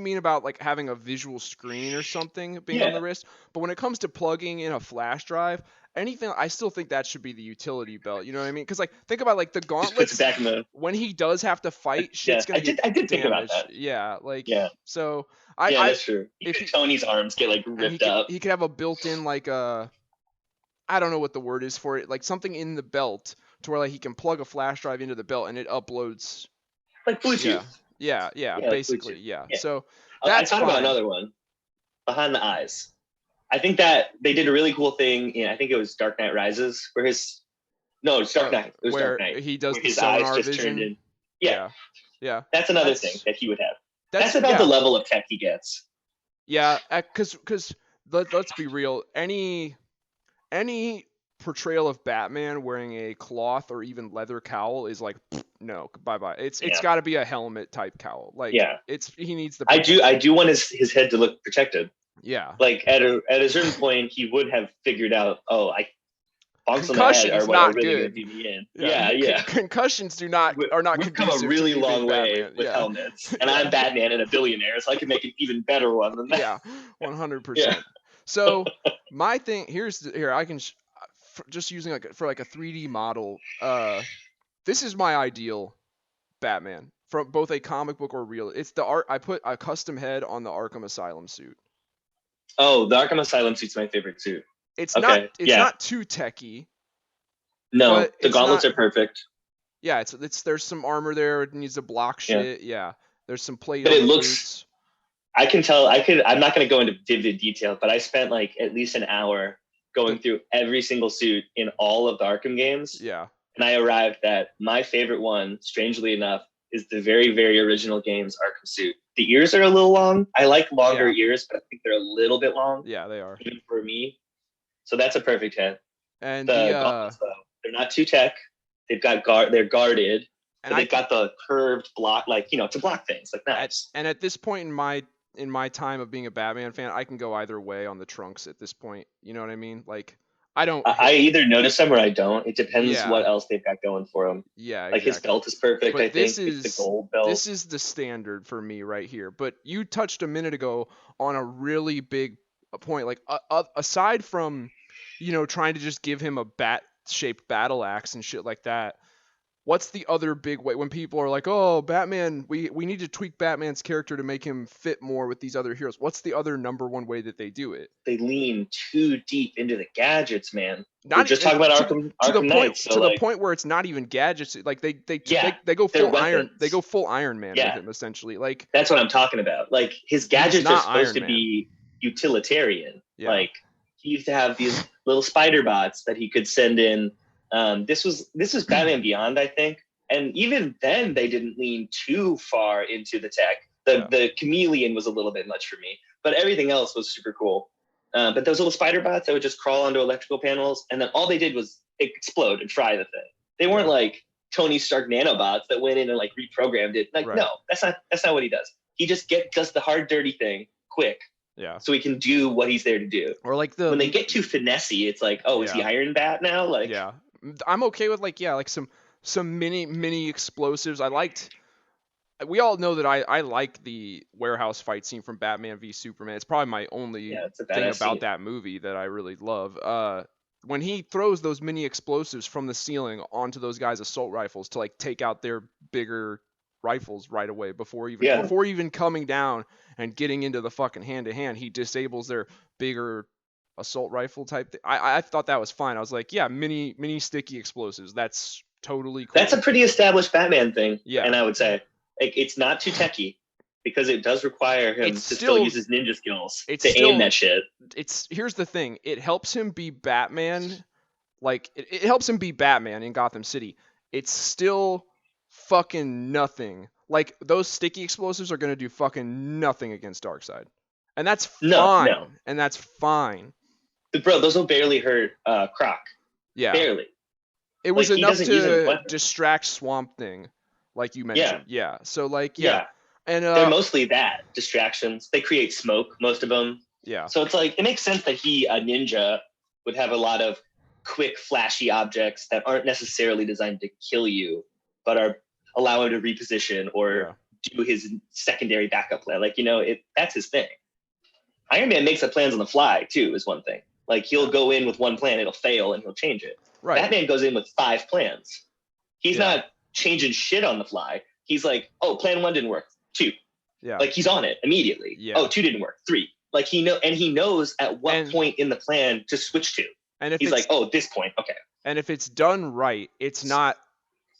Speaker 1: mean about like having a visual screen or something being on the wrist. But when it comes to plugging in a flash drive, anything, I still think that should be the utility belt. You know what I mean? Because like think about like the
Speaker 2: Just puts it
Speaker 1: gauntlets.
Speaker 2: back in the.
Speaker 1: When he does have to fight,
Speaker 2: Yeah,
Speaker 1: shit's gonna get
Speaker 2: I did think about
Speaker 1: damaged.
Speaker 2: that.
Speaker 1: Yeah, like
Speaker 2: Yeah,
Speaker 1: so
Speaker 2: yeah,
Speaker 1: I
Speaker 2: that's true.
Speaker 1: if
Speaker 2: Even
Speaker 1: he
Speaker 2: Tony's arms get like
Speaker 1: and
Speaker 2: ripped up.
Speaker 1: he could have a built-in like I don't know what the word is for it, like something in the belt to where like he can plug a flash drive into the belt and it uploads.
Speaker 2: Like Bluetooth.
Speaker 1: Yeah, yeah,
Speaker 2: Yeah, like
Speaker 1: basically,
Speaker 2: Bluetooth.
Speaker 1: yeah.
Speaker 2: Yeah.
Speaker 1: So
Speaker 2: I
Speaker 1: that's
Speaker 2: thought about
Speaker 1: fine.
Speaker 2: another one, behind the eyes. I think that they did a really cool thing in, I think it was Dark Knight Rises, where his no, it's Dark Knight. It was Dark
Speaker 1: Where
Speaker 2: Knight,
Speaker 1: he does
Speaker 2: where
Speaker 1: the
Speaker 2: his eyes
Speaker 1: sonar
Speaker 2: just turned
Speaker 1: vision.
Speaker 2: in. Yeah,
Speaker 1: Yeah, yeah.
Speaker 2: that's another thing
Speaker 1: That's
Speaker 2: that he would have.
Speaker 1: that's
Speaker 2: That's about the
Speaker 1: yeah,
Speaker 2: level of tech he gets.
Speaker 1: yeah. Because let's be real. Any portrayal of Batman wearing a cloth or even leather cowl is like no, bye bye. It's
Speaker 2: Yeah,
Speaker 1: got to be a helmet type cowl. Like
Speaker 2: yeah.
Speaker 1: he needs the
Speaker 2: I
Speaker 1: protection.
Speaker 2: do want his head to look protected.
Speaker 1: Yeah.
Speaker 2: Like at a certain point, he would have figured out, oh, I bonks on the head are
Speaker 1: Concussion's
Speaker 2: what are
Speaker 1: not
Speaker 2: really going to
Speaker 1: good.
Speaker 2: do me in.
Speaker 1: Yeah.
Speaker 2: Yeah, yeah.
Speaker 1: Concussions are not
Speaker 2: We've come a
Speaker 1: conducive to
Speaker 2: really
Speaker 1: me being
Speaker 2: long way
Speaker 1: Batman.
Speaker 2: with
Speaker 1: Yeah.
Speaker 2: helmets, and I'm
Speaker 1: Yeah.
Speaker 2: Batman and a billionaire, so I can make an even better one than that.
Speaker 1: Yeah.
Speaker 2: Yeah.
Speaker 1: 100%. So my thing here I can just using like for like a 3D model. This is my ideal Batman from both a comic book or real. It's the art. I put a custom head on the Arkham Asylum suit.
Speaker 2: Oh, the Arkham Asylum suit's my favorite suit.
Speaker 1: It's not
Speaker 2: Okay, yeah.
Speaker 1: too techy,
Speaker 2: No,
Speaker 1: but
Speaker 2: the
Speaker 1: it's
Speaker 2: gauntlets
Speaker 1: not.
Speaker 2: are perfect,
Speaker 1: Yeah, it's there's some armor there. It needs to block
Speaker 2: yeah.
Speaker 1: shit. Yeah, there's some plate
Speaker 2: But
Speaker 1: on
Speaker 2: it
Speaker 1: the
Speaker 2: looks.
Speaker 1: boots.
Speaker 2: I can tell. I could. I'm not going to go into vivid detail, but I spent like at least an hour
Speaker 1: The
Speaker 2: going through every single suit in all of the Arkham games,
Speaker 1: yeah
Speaker 2: and I arrived at my favorite one. Strangely enough, is the very very original game's Arkham suit. The ears are a little long. I like longer ears, but I think they're a little bit long,
Speaker 1: yeah they are.
Speaker 2: even for me. So that's a perfect head.
Speaker 1: And
Speaker 2: The gauntlets, though, they're not too tech. They've got guard. They're guarded,
Speaker 1: and
Speaker 2: but
Speaker 1: I
Speaker 2: they've
Speaker 1: can
Speaker 2: got the curved block, like to block things like knives.
Speaker 1: at this point in my time of being a Batman fan, I can go either way on the trunks at this point. You know what I mean? Like I don't
Speaker 2: I
Speaker 1: hate.
Speaker 2: either notice them or I don't. It depends
Speaker 1: Yeah,
Speaker 2: what else they've got going for them.
Speaker 1: yeah,
Speaker 2: Like his
Speaker 1: exactly.
Speaker 2: belt is perfect. I
Speaker 1: But
Speaker 2: think it's the gold belt.
Speaker 1: this is the standard for me right here. But you touched a minute ago on a really big point. Like aside from trying to just give him a bat shaped battle axe and shit like that. What's the other big way when people are like, "Oh, Batman, we need to tweak Batman's character to make him fit more with these other heroes." What's the other number one way that they do it?
Speaker 2: They lean too deep into the gadgets, man. We're
Speaker 1: Not
Speaker 2: just talking about
Speaker 1: to the
Speaker 2: Arkham
Speaker 1: point
Speaker 2: Knight, so like,
Speaker 1: where it's not even gadgets. Like
Speaker 2: yeah,
Speaker 1: they go
Speaker 2: they're
Speaker 1: full Iron. They
Speaker 2: weapons.
Speaker 1: go full Iron Man with
Speaker 2: Yeah,
Speaker 1: him essentially. Like
Speaker 2: that's what I'm talking about. Like his
Speaker 1: he's
Speaker 2: gadgets are
Speaker 1: not
Speaker 2: supposed
Speaker 1: Iron
Speaker 2: to
Speaker 1: Man.
Speaker 2: be utilitarian.
Speaker 1: Yeah.
Speaker 2: Like he used to have these little spider bots that he could send in. This was Batman Beyond, I think, and even then they didn't lean too far into the tech. The chameleon was a little bit much for me, but everything else was super cool. But those little spider bots that would just crawl onto electrical panels, and then all they did was explode and fry the thing. They weren't like Tony Stark nanobots that went in and like reprogrammed it. Like, no, that's not what he does. He just does the hard, dirty thing quick.
Speaker 1: Yeah.
Speaker 2: So he can do what he's there to do.
Speaker 1: Or like
Speaker 2: when they get too finessey, it's like, oh, is he Iron Bat now? Like,
Speaker 1: yeah, I'm okay with like some mini explosives. We all know that I like the warehouse fight scene from Batman v Superman. It's probably my only thing about that movie that I really love. When he throws those mini explosives from the ceiling onto those guys' assault rifles to like take out their bigger rifles right away before even coming down and getting into the fucking hand to hand, he disables their bigger assault rifle type thing. I thought that was fine. I was like, yeah, mini sticky explosives. That's totally cool.
Speaker 2: That's a pretty established Batman thing.
Speaker 1: Yeah.
Speaker 2: And I would say it's not too techy because it does require him to still use his ninja skills to aim that shit.
Speaker 1: Here's the thing. It helps him be Batman. Like it helps him be Batman in Gotham City. It's still fucking nothing. Like those sticky explosives are going to do fucking nothing against Darkseid. And that's fine.
Speaker 2: No.
Speaker 1: And that's fine.
Speaker 2: But bro, those will barely hurt Croc.
Speaker 1: Yeah.
Speaker 2: Barely.
Speaker 1: It was enough to distract Swamp Thing, like you mentioned. Yeah. So like And
Speaker 2: they're mostly that distractions. They create smoke, most of them.
Speaker 1: Yeah.
Speaker 2: So it's like it makes sense that a ninja, would have a lot of quick, flashy objects that aren't necessarily designed to kill you, but are allow him to reposition or do his secondary backup plan. Like that's his thing. Iron Man makes up plans on the fly too, is one thing. Like he'll go in with one plan, it'll fail, and he'll change it.
Speaker 1: Right.
Speaker 2: Batman goes in with 5 plans. He's
Speaker 1: Yeah.
Speaker 2: not changing shit on the fly. He's like, oh, plan 1 didn't work. 2.
Speaker 1: Yeah.
Speaker 2: Like he's on it immediately.
Speaker 1: Yeah.
Speaker 2: Oh, 2 didn't work. 3. Like he knows at what point in the plan to switch to.
Speaker 1: And if
Speaker 2: he's like, oh, this point, okay.
Speaker 1: And if it's done right, it's not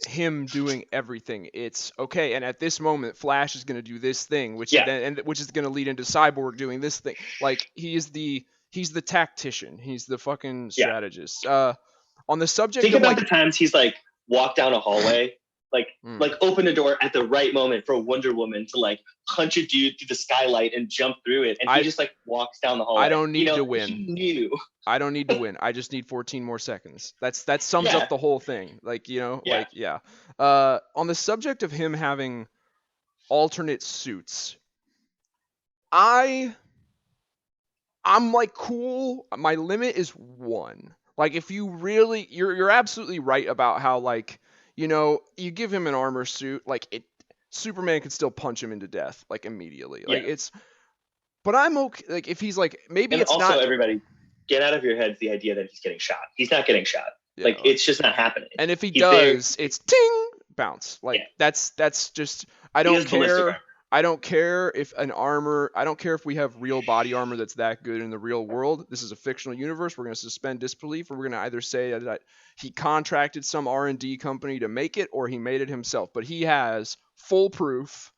Speaker 1: him doing everything. It's okay, and at this moment, Flash is going to do this thing, which is going to lead into Cyborg doing this thing. Like he's the tactician. He's the fucking strategist. On the subject,
Speaker 2: think about the times he's like walked down a hallway, like open a door at the right moment for Wonder Woman to like punch a dude through the skylight and jump through it, and he just like walks down the hallway.
Speaker 1: I don't need to win.
Speaker 2: He knew.
Speaker 1: I don't need to win. I just need 14 more seconds. That sums up the whole thing. Like, on the subject of him having alternate suits, I'm like cool. My limit is 1. Like if you really, you're absolutely right about how like, you give him an armor suit, like Superman can still punch him into death like immediately. Like but I'm okay. Like if he's like, maybe
Speaker 2: and
Speaker 1: it's
Speaker 2: also
Speaker 1: not.
Speaker 2: Everybody get out of your heads the idea that he's getting shot. He's not getting shot. Like it's just not happening.
Speaker 1: And if he does, it's ting bounce. Like that's just, I don't care. I don't care if I don't care if we have real body armor that's that good in the real world. This is a fictional universe. We're going to suspend disbelief, or we're going to either say that he contracted some R&D company to make it, or he made it himself. But he has foolproof,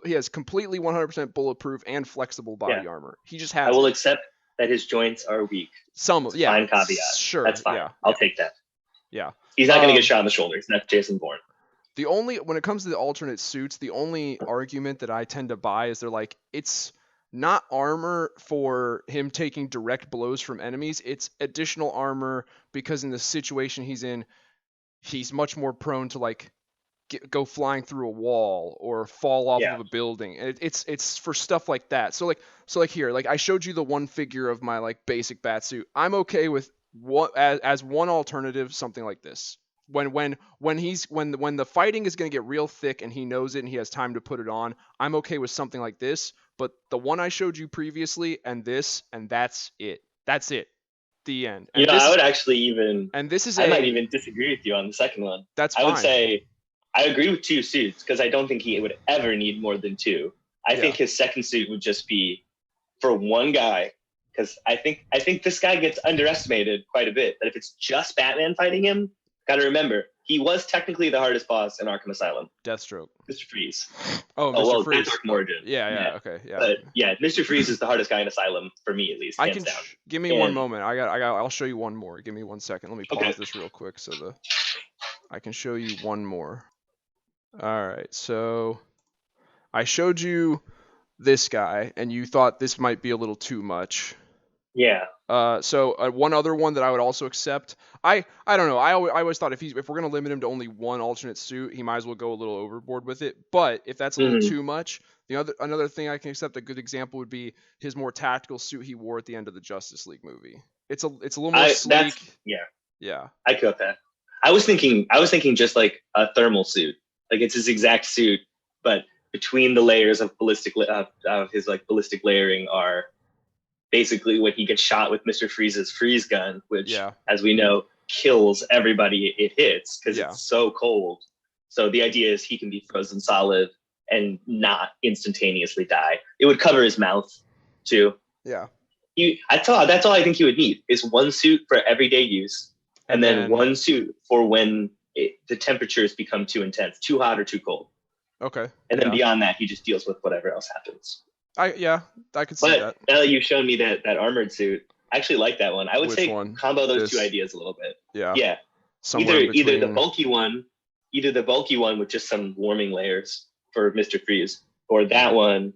Speaker 1: he has completely 100% bulletproof and flexible body armor. He just has.
Speaker 2: I will accept that his joints are weak.
Speaker 1: Fine caveat.
Speaker 2: Sure, that's fine.
Speaker 1: Yeah,
Speaker 2: I'll take that.
Speaker 1: Yeah,
Speaker 2: he's not going to get shot in the shoulder. He's not Jason Bourne.
Speaker 1: When it comes to the alternate suits, the only argument that I tend to buy is they're like, it's not armor for him taking direct blows from enemies. It's additional armor because in the situation he's in, he's much more prone to like go flying through a wall or fall off of a building. And it's for stuff like that. So here, like I showed you the one figure of my like basic bat suit. I'm okay with as one alternative, something like this. When the fighting is going to get real thick and he knows it and he has time to put it on, I'm okay with something like this. But the one I showed you previously and this, and that's it. That's it. The end. And
Speaker 2: I would actually even.
Speaker 1: And this is
Speaker 2: I might even disagree with you on the second one.
Speaker 1: That's fine.
Speaker 2: I would say I agree with 2 suits because I don't think he would ever need more than 2. I think his second suit would just be for one guy. Because I think this guy gets underestimated quite a bit. But if it's just Batman fighting him, got to remember, he was technically the hardest boss in Arkham Asylum.
Speaker 1: Deathstroke.
Speaker 2: Mr. Freeze.
Speaker 1: Mr. Freeze.
Speaker 2: That's Arkham Origin.
Speaker 1: Yeah, okay, yeah.
Speaker 2: But yeah, Mr. Freeze is the hardest guy in Asylum for me at least. Hands down.
Speaker 1: Give me one moment. I'll show you one more. Give me 1 second. Let me pause this real quick so I can show you one more. All right, so I showed you this guy, and you thought this might be a little too much.
Speaker 2: Yeah.
Speaker 1: So one other one that I would also accept. I don't know. I always thought if we're gonna limit him to only one alternate suit, he might as well go a little overboard with it. But if that's a little too much, another thing I can accept, a good example would be his more tactical suit he wore at the end of the Justice League movie. It's a little more sleek. Yeah.
Speaker 2: I got that. I was thinking just like a thermal suit. Like it's his exact suit, but between the layers of his like ballistic layering are basically when he gets shot with Mr. Freeze's freeze gun, which, as we know, kills everybody it hits because it's so cold. So the idea is he can be frozen solid and not instantaneously die. It would cover his mouth too.
Speaker 1: Yeah.
Speaker 2: That's all I think he would need is one suit for everyday use, and then one suit for when the temperatures become too intense, too hot or too cold.
Speaker 1: Okay.
Speaker 2: And then beyond that, he just deals with whatever else happens.
Speaker 1: I could see that.
Speaker 2: Now that you've shown me that armored suit, I actually like that one. I would say combo those two ideas a little bit.
Speaker 1: Yeah.
Speaker 2: Yeah. Either the bulky one with just some warming layers for Mr. Freeze, or that one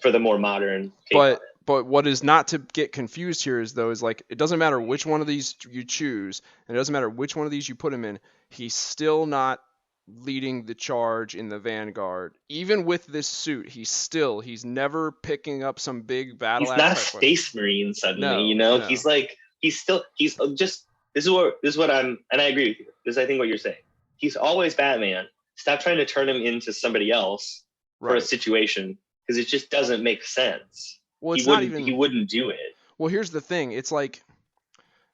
Speaker 2: for the more modern.
Speaker 1: But what is not to get confused here is like it doesn't matter which one of these you choose, and it doesn't matter which one of these you put him in. He's still not leading the charge in the Vanguard. Even with this suit, he's never picking up some big battle.
Speaker 2: He's not a space marine suddenly,
Speaker 1: No.
Speaker 2: He's just this is what I'm, and I agree with you. This is, I think, what you're saying. He's always Batman. Stop trying to turn him into somebody else for a situation, because it just doesn't make sense.
Speaker 1: Well,
Speaker 2: he wouldn't do it.
Speaker 1: Well, here's the thing. It's like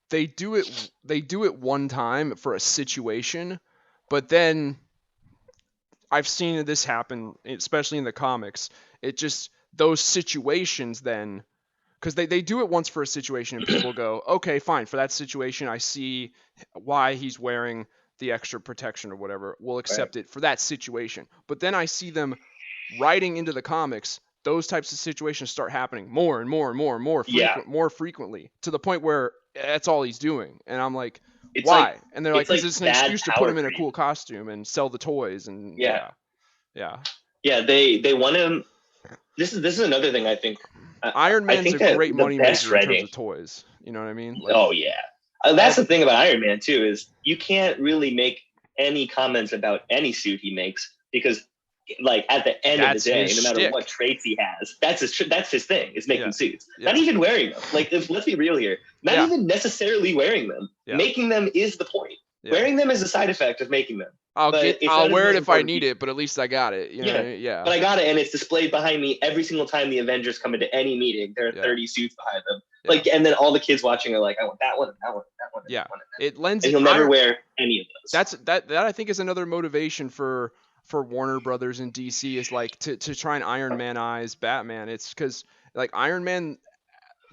Speaker 1: they do it one time for a situation, but then I've seen this happen, especially in the comics. It just those situations then, because they do it once for a situation and people go, okay, fine, for that situation I see why he's wearing the extra protection or whatever. We'll accept it for that situation. But then I see them writing into the comics, those types of situations start happening more and more and more and more frequently, to the point where that's all he's doing. And I'm like,
Speaker 2: It's
Speaker 1: why?
Speaker 2: like
Speaker 1: And they're like, because it's an
Speaker 2: bad
Speaker 1: excuse to put
Speaker 2: power
Speaker 1: him in a
Speaker 2: creep.
Speaker 1: cool costume and sell the toys. And
Speaker 2: Yeah.
Speaker 1: yeah.
Speaker 2: They want him. This is another thing I think.
Speaker 1: Iron Man's
Speaker 2: I think
Speaker 1: a great
Speaker 2: the
Speaker 1: money
Speaker 2: best
Speaker 1: maker in
Speaker 2: writing.
Speaker 1: terms of toys. You know what I mean? Like,
Speaker 2: Oh yeah, that's the thing about Iron Man too, is you can't really make any comments about any suit he makes, because like at the end of the day, no matter what traits he has, that's his thing, is making suits. Not even wearing them. Like, let's be real here. Not even necessarily wearing them. Making them is the point. Wearing them is a side effect of making them.
Speaker 1: I'll wear it if I need it, but at least I got it. You know?
Speaker 2: But I got it, and it's displayed behind me every single time the Avengers come into any meeting. There are 30 suits behind them. Like, and then all the kids watching are like, I want that one, and that one, and that one, and that one.
Speaker 1: It lends.
Speaker 2: And he'll never wear any of those.
Speaker 1: That I think is another motivation for Warner Brothers and DC, is like to try and Iron Man-ize Batman. It's because like Iron Man,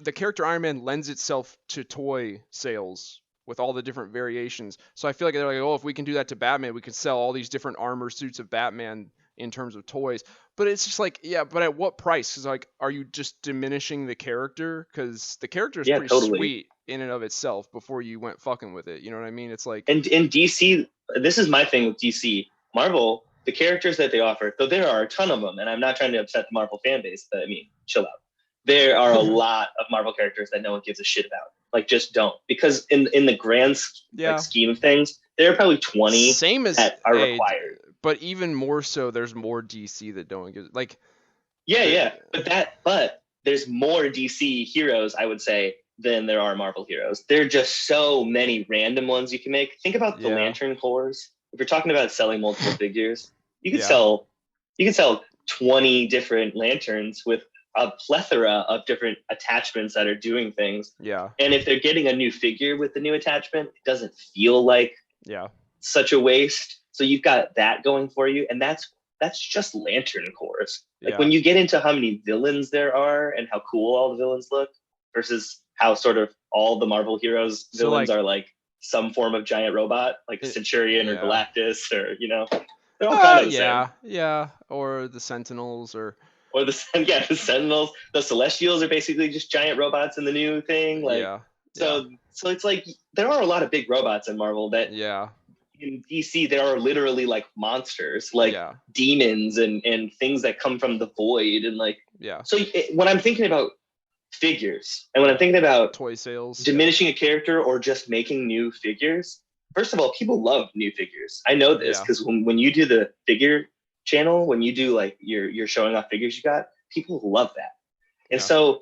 Speaker 1: the character Iron Man lends itself to toy sales with all the different variations. So I feel like they're like, oh, if we can do that to Batman, we can sell all these different armor suits of Batman in terms of toys. But it's just like, yeah, but at what price? Because like, are you just diminishing the character? Because the character is pretty sweet in and of itself before you went fucking with it. You know what I mean? It's like,
Speaker 2: and in DC, this is my thing with DC. Marvel, the characters that they offer, though there are a ton of them, and I'm not trying to upset the Marvel fan base, but I mean, chill out. There are a lot of Marvel characters that no one gives a shit about. Like, just don't. Because in the grand scheme of things, there are probably 20 that are required.
Speaker 1: But even more so, there's more DC that don't give, like.
Speaker 2: But there's more DC heroes, I would say, than there are Marvel heroes. There are just so many random ones you can make. Think about the Lantern Corps. If you're talking about selling multiple figures, you could sell 20 different lanterns with a plethora of different attachments that are doing things.
Speaker 1: Yeah.
Speaker 2: And if they're getting a new figure with the new attachment, it doesn't feel like such a waste. So you've got that going for you, and that's just Lantern Corps. Like, when you get into how many villains there are and how cool all the villains look versus how sort of all the Marvel heroes villains are like some form of giant robot, like Centurion or Galactus, or they're all kind of the same.
Speaker 1: Yeah, or the Sentinels or
Speaker 2: the Sentinels. The Celestials are basically just giant robots in the new thing. Like, so it's like there are a lot of big robots in Marvel that in DC there are literally like monsters, like demons and things that come from the void, and like So when I'm thinking about figures and when I'm thinking about
Speaker 1: toy sales,
Speaker 2: diminishing a character or just making new figures, first of all, people love new figures. I know this because when you do the figure channel, when you do like you're showing off figures you got, people love that. And so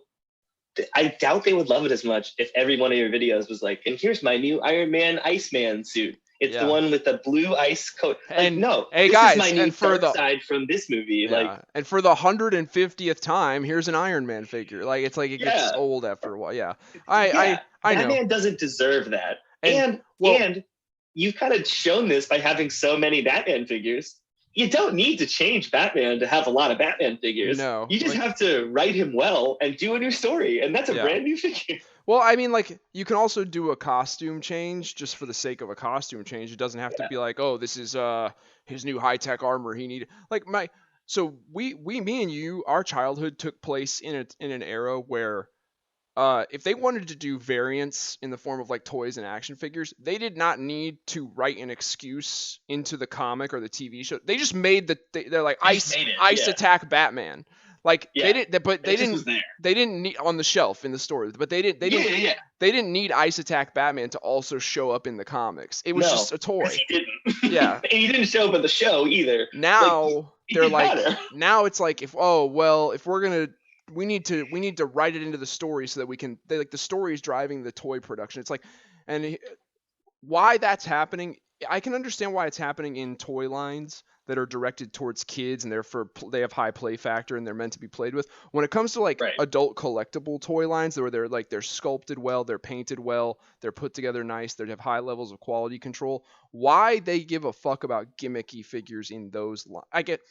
Speaker 2: I doubt they would love it as much if every one of your videos was like, and here's my new Iron Man Iceman suit. It's the one with the blue ice coat. Like,
Speaker 1: and
Speaker 2: no,
Speaker 1: hey,
Speaker 2: this
Speaker 1: guys,
Speaker 2: is my new side from this movie. Like,
Speaker 1: and for the 150th time, here's an Iron Man figure. Like, it's like it gets old after a while. Yeah, I know.
Speaker 2: Batman doesn't deserve that. And you've kind of shown this by having so many Batman figures. You don't need to change Batman to have a lot of Batman figures.
Speaker 1: No,
Speaker 2: you just have to write him well and do a new story, and that's a brand new figure.
Speaker 1: Well, I mean, like, you can also do a costume change just for the sake of a costume change. It doesn't have to be like, oh, this is his new high-tech armor he needed. Like me and you, our childhood took place in an era where if they wanted to do variants in the form of like toys and action figures, they did not need to write an excuse into the comic or the TV show. They just made they're like ice attack Batman. Like they didn't need on the shelf in the stores, but they didn't need Ice Attack Batman to also show up in the comics. It was just a toy.
Speaker 2: He didn't. And he didn't show up in the show either.
Speaker 1: Now they're like, now it's like, if we're gonna, we need to write it into the story so that we can. The story is driving the toy production. It's like, and why that's happening I can understand why it's happening in toy lines that are directed towards kids and therefore they have high play factor and they're meant to be played with. When it comes to like
Speaker 2: Right.
Speaker 1: adult collectible toy lines where they're sculpted well, they're painted well, they're put together nice, they have high levels of quality control, why they give a fuck about gimmicky figures in those I get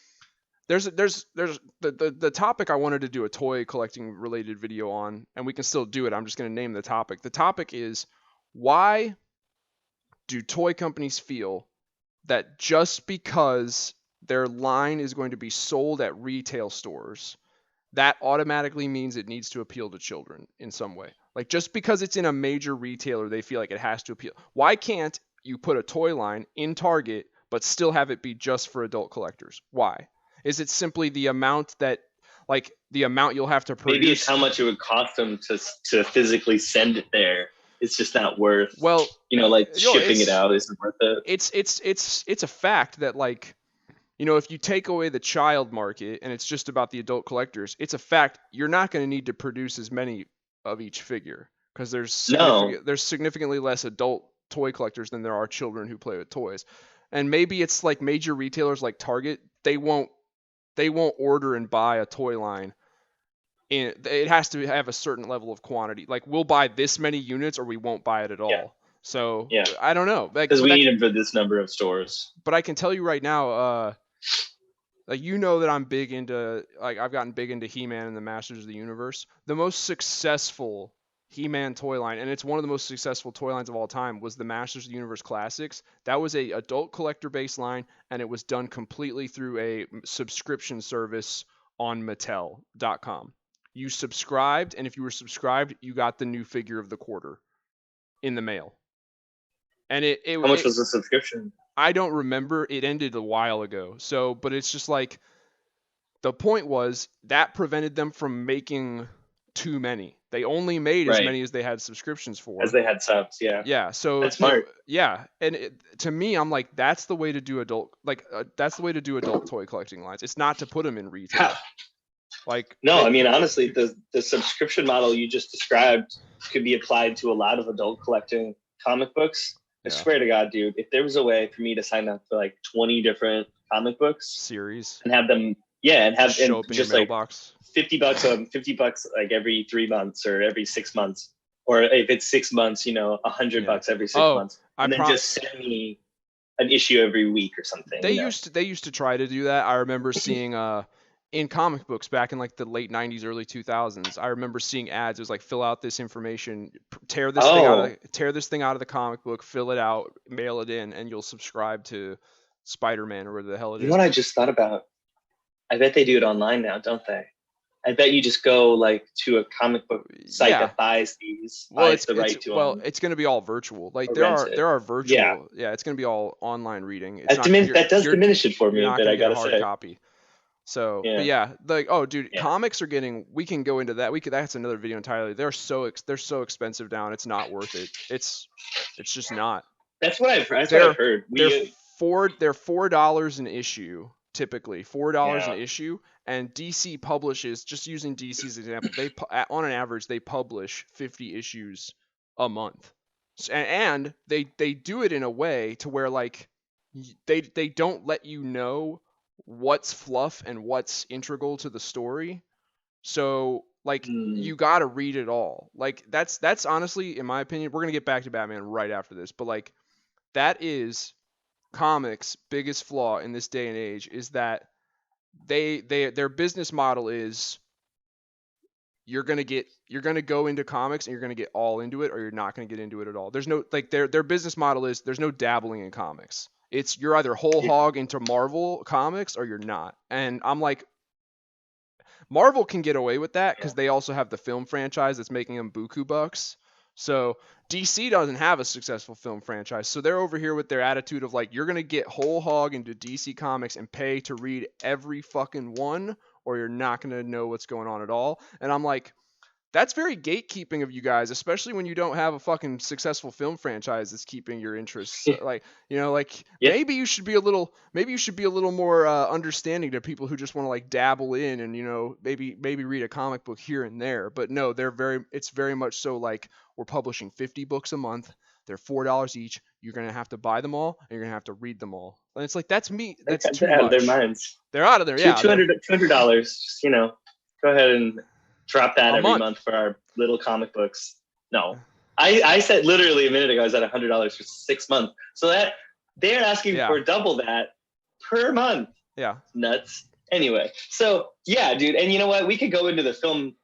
Speaker 1: there's the topic I wanted to do a toy collecting related video on, and we can still do it. I'm just going to name the topic. The topic is, why do toy companies feel that just because their line is going to be sold at retail stores, that automatically means it needs to appeal to children in some way? Like, just because it's in a major retailer, they feel like it has to appeal. Why can't you put a toy line in Target but still have it be just for adult collectors? Why? Is it simply the amount that, like, the amount you'll have to
Speaker 2: Maybe it's
Speaker 1: produce?
Speaker 2: how much it would cost them to physically send it there. It's just not worth.
Speaker 1: Well,
Speaker 2: Like
Speaker 1: you know,
Speaker 2: shipping it out isn't worth it.
Speaker 1: it's a fact that, like, if you take away the child market and it's just about the adult collectors, it's a fact you're not going to need to produce as many of each figure because
Speaker 2: No.
Speaker 1: there's significantly less adult toy collectors than there are children who play with toys. And maybe it's like major retailers like Target, they won't order and buy a toy line. It has to have a certain level of quantity. Like, we'll buy this many units or we won't buy it at
Speaker 2: Yeah.
Speaker 1: all. So
Speaker 2: Yeah.
Speaker 1: I don't know.
Speaker 2: Because we need them for this number of stores.
Speaker 1: But I can tell you right now, like, that I'm big into, like, I've gotten big into He-Man and the Masters of the Universe. The most successful He-Man toy line, and it's one of the most successful toy lines of all time, was the Masters of the Universe Classics. That was a adult collector based line, and it was done completely through a subscription service on Mattel.com. You subscribed, and if you were subscribed, you got the new figure of the quarter in the mail. And
Speaker 2: How much was the subscription?
Speaker 1: I don't remember. It ended a while ago. So, but it's just like, the point was that prevented them from making too many. They only made as
Speaker 2: Right.
Speaker 1: many as they had subscriptions for.
Speaker 2: As they had subs, yeah.
Speaker 1: Yeah. So
Speaker 2: That's smart.
Speaker 1: yeah, and to me, I'm like, that's the way to do that's the way to do adult toy collecting lines. It's not to put them in retail. Like,
Speaker 2: No, I mean, honestly, the subscription model you just described could be applied to a lot of adult collecting comic books. I swear to God, dude, if there was a way for me to sign up for like 20 different comic books
Speaker 1: series
Speaker 2: and have them, and have
Speaker 1: show up in
Speaker 2: just
Speaker 1: your
Speaker 2: like
Speaker 1: mailbox.
Speaker 2: $50 like every 3 months or every 6 months, or if it's 6 months, $100 every 6 months, and then just send me an issue every week or something.
Speaker 1: They used to try to do that. I remember seeing in comic books back in like the late 90s, early 2000s. I remember seeing ads. It was like, fill out this information, tear this thing out of the comic book, fill it out, mail it in, and you'll subscribe to Spider-Man or whatever the hell it is.
Speaker 2: You know what I just thought about? I bet they do it online now, don't they? I bet you just go like to a comic book site that buys these. It's the right to them.
Speaker 1: Well, it's going to be all virtual. Like, there are virtual. Yeah, it's going to be all online reading.
Speaker 2: That does diminish it for me, but I gotta say,
Speaker 1: copy. So, but yeah, like, oh, dude, comics are getting. We can go into that. That's another video entirely. They're so expensive now, and it's not worth it. It's just not.
Speaker 2: That's what I've heard.
Speaker 1: They're $4 an issue, typically $4 an issue, and DC publishes. Just using DC's example, on an average they publish 50 issues a month, and they do it in a way to where, like, they don't let you know what's fluff and what's integral to the story. So, like, you got to read it all. Like, that's honestly, in my opinion, we're going to get back to Batman right after this, but like, that is comics' biggest flaw in this day and age, is that their business model is, you're going to go into comics and you're going to get all into it, or you're not going to get into it at all. There's no, like, their business model is, there's no dabbling in comics. It's, you're either whole hog into Marvel comics or you're not. And I'm like, Marvel can get away with that because they also have the film franchise that's making them buku bucks. So DC doesn't have a successful film franchise. So they're over here with their attitude of like, you're going to get whole hog into DC Comics and pay to read every fucking one, or you're not going to know what's going on at all. And I'm like, that's very gatekeeping of you guys, especially when you don't have a fucking successful film franchise that's keeping your interests. Maybe you should be a little more understanding to people who just want to like dabble in and, maybe read a comic book here and there. But no, it's very much so like, we're publishing 50 books a month. They're $4 each. You're gonna have to buy them all, and you're gonna have to read them all. And it's like that's me. That's too
Speaker 2: They're out of their
Speaker 1: much.
Speaker 2: minds.
Speaker 1: They're out of there. Yeah,
Speaker 2: $200. Just, go ahead and drop that every
Speaker 1: month.
Speaker 2: month for our little comic books. No, I said literally a minute ago I was at $100 for 6 months. So that they're asking for double that per month.
Speaker 1: Yeah,
Speaker 2: nuts. Anyway, so yeah, dude, and you know what? We could go into the film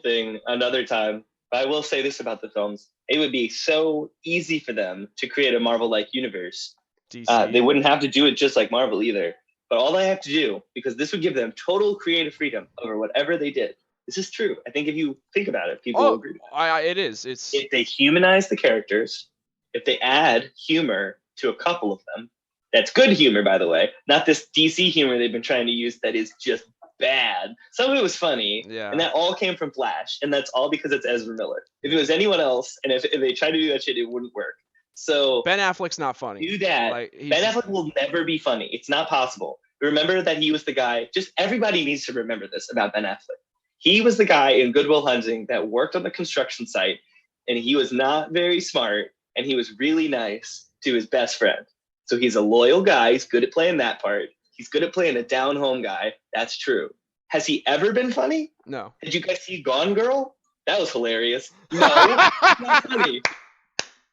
Speaker 2: thing another time. But I will say this about the films: it would be so easy for them to create a Marvel-like universe.
Speaker 1: DC.
Speaker 2: They wouldn't have to do it just like Marvel either. But all they have to do, because this would give them total creative freedom over whatever they did. This is true. I think if you think about it, people will agree.
Speaker 1: It is. It's
Speaker 2: if they humanize the characters, if they add humor to a couple of them. That's good humor, by the way. Not this DC humor they've been trying to use that is just bad. Some of it was funny, and that all came from Flash, and that's all because it's Ezra Miller. If it was anyone else, and if they tried to do that shit, it wouldn't work. So
Speaker 1: BenAffleck's not funny.
Speaker 2: Do that. BenAffleck will never be funny. It's not possible. Remember that he was the guy. Just everybody needs to remember this about BenAffleck. He was the guy in Good Will Hunting that worked on the construction site, and he was not very smart, and he was really nice to his best friend. So he's a loyal guy. He's good at playing that part. He's good at playing a down-home guy. That's true. Has he ever been funny?
Speaker 1: No.
Speaker 2: Did you guys see Gone Girl? That was hilarious. No, not funny.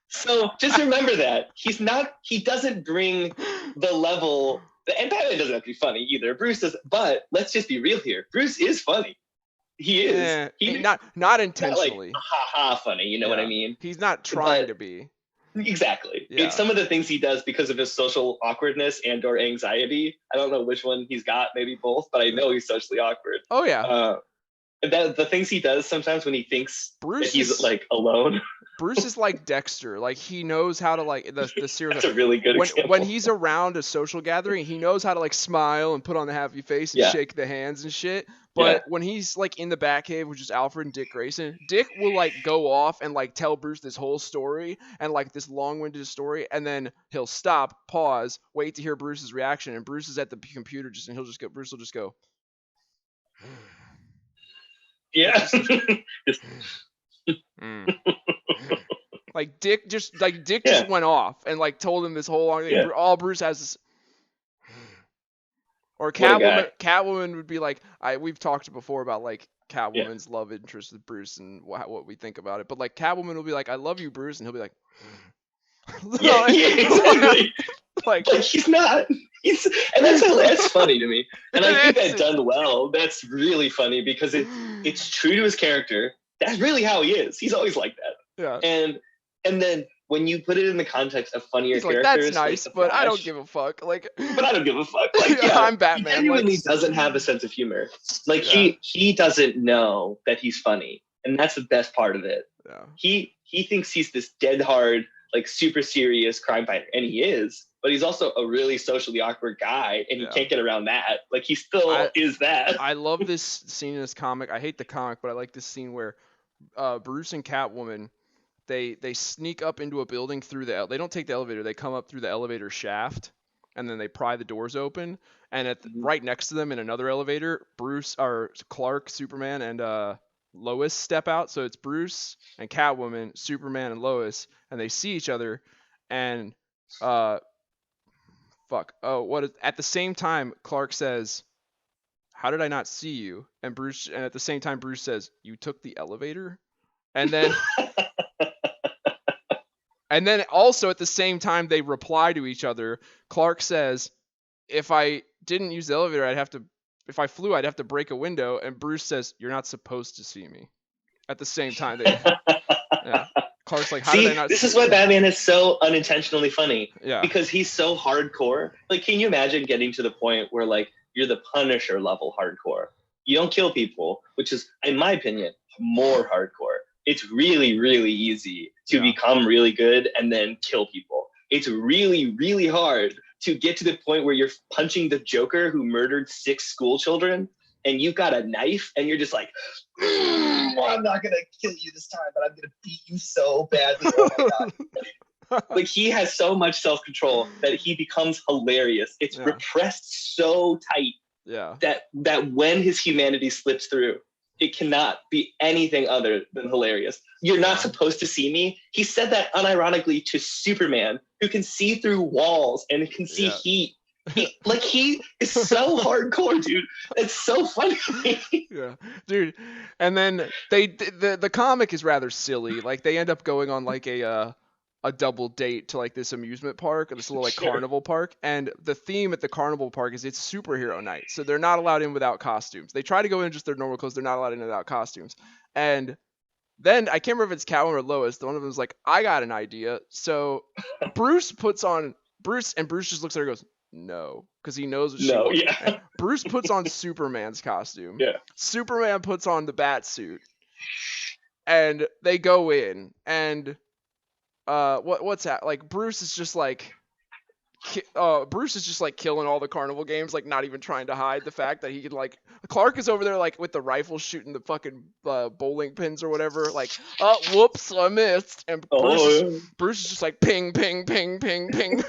Speaker 2: So just remember that. He doesn't bring the level, and Batman doesn't have to be funny either. Bruce doesn't, but let's just be real here. Bruce is funny. He is.
Speaker 1: He's not intentionally.
Speaker 2: Not like, ha funny, you know what I mean?
Speaker 1: He's not trying to be.
Speaker 2: Exactly.
Speaker 1: Yeah.
Speaker 2: It's some of the things he does because of his social awkwardness and or anxiety. I don't know which one he's got, maybe both, but I know he's socially awkward.
Speaker 1: Oh yeah.
Speaker 2: The things he does sometimes when he thinks that he's like alone.
Speaker 1: Bruce is like Dexter. Like he knows how to like the serious.
Speaker 2: That's a really good example.
Speaker 1: When he's around a social gathering, he knows how to like smile and put on the happy face and shake the hands and shit. But when he's like in the Batcave, which is Alfred and Dick Grayson, Dick will like go off and like tell Bruce this whole story and like this long-winded story, and then he'll stop, pause, wait to hear Bruce's reaction, and Bruce is at the computer Bruce will just go.
Speaker 2: Yeah.
Speaker 1: Like Dick just went off and like told him this whole long thing. Yeah. All Bruce has is. Or Catwoman would be like, we've talked before about like Catwoman's love interest with Bruce and what we think about it. But like Catwoman will be like, I love you, Bruce, and he'll be like,
Speaker 2: exactly. like he's not. And that's funny to me. And I think that done well, that's really funny because it's true to his character. That's really how he is. He's always like that.
Speaker 1: Yeah.
Speaker 2: And then when you put it in the context of funnier characters,
Speaker 1: that's nice, but I don't give a fuck. Like,
Speaker 2: but I don't give a fuck. Like,
Speaker 1: I'm Batman.
Speaker 2: He genuinely doesn't have a sense of humor. Like he doesn't know that he's funny, and that's the best part of it.
Speaker 1: Yeah.
Speaker 2: He thinks he's this dead hard, like super serious crime fighter, and he is. But he's also a really socially awkward guy, and he can't get around that. Like he still is that.
Speaker 1: I love this scene in this comic. I hate the comic, but I like this scene where Bruce and Catwoman. They sneak up into a building through they don't take the elevator. They come up through the elevator shaft, and then they pry the doors open. And right next to them in another elevator, Clark, Superman, and Lois step out. So it's Bruce and Catwoman, Superman and Lois, and they see each other. And at the same time, Clark says, "How did I not see you?" And at the same time, Bruce says, "You took the elevator." And then. And then also at the same time they reply to each other. Clark says, "If I didn't use the elevator, if I flew, I'd have to break a window." And Bruce says, "You're not supposed to see me." At the same time, Clark's like, "How did I not?"
Speaker 2: This is why Batman is so unintentionally funny.
Speaker 1: Yeah.
Speaker 2: Because he's so hardcore. Like, can you imagine getting to the point where like you're the Punisher level hardcore? You don't kill people, which is, in my opinion, more hardcore. It's really, really easy to become really good and then kill people. It's really, really hard to get to the point where you're punching the Joker who murdered 6 school children and you've got a knife and you're just like, well, I'm not going to kill you this time, but I'm going to beat you so badly. Oh my God. Like he has so much self-control that he becomes hilarious. It's repressed so tight that when his humanity slips through, It cannot be anything other than hilarious. You're not supposed to see me. He said that unironically to Superman, who can see through walls and can see heat. He is so hardcore, dude. It's so funny.
Speaker 1: Yeah, dude. And then the comic is rather silly. Like they end up going on like a double date to like this amusement park or this little like carnival park, and the theme at the carnival park is it's superhero night, so they're not allowed in without costumes. They try to go in just their normal clothes, they're not allowed in without costumes. And then I can't remember if it's Catwoman or Lois. One of them is like, I got an idea. So Bruce puts on and Bruce just looks at her and goes, no, because he knows what she wants. And Bruce puts on Superman's costume.
Speaker 2: Yeah.
Speaker 1: Superman puts on the bat suit, and they go in, and what's that? Like Bruce is just like killing all the carnival games, like not even trying to hide the fact that he can like. Clark is over there like with the rifle shooting the fucking bowling pins or whatever. Like, whoops, I missed. And Bruce is just like ping, ping, ping, ping, ping.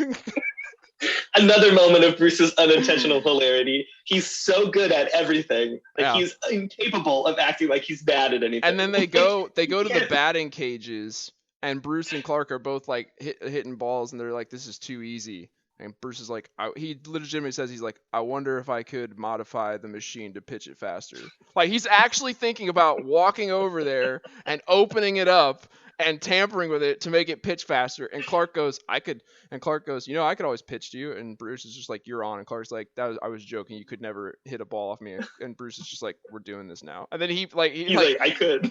Speaker 2: Another moment of Bruce's unintentional hilarity. He's so good at everything. Like he's incapable of acting like he's bad at anything.
Speaker 1: And then they go to the batting cages, and Bruce and Clark are both like hitting balls, and they're like, this is too easy. And Bruce is like, he legitimately says, he's like, I wonder if I could modify the machine to pitch it faster. Like he's actually thinking about walking over there and opening it up and tampering with it to make it pitch faster. And Clark goes, I could. And Clark goes, I could always pitch to you. And Bruce is just like, you're on. And Clark's like, I was joking. You could never hit a ball off me. And Bruce is just like, we're doing this now. And then he's like,
Speaker 2: I could.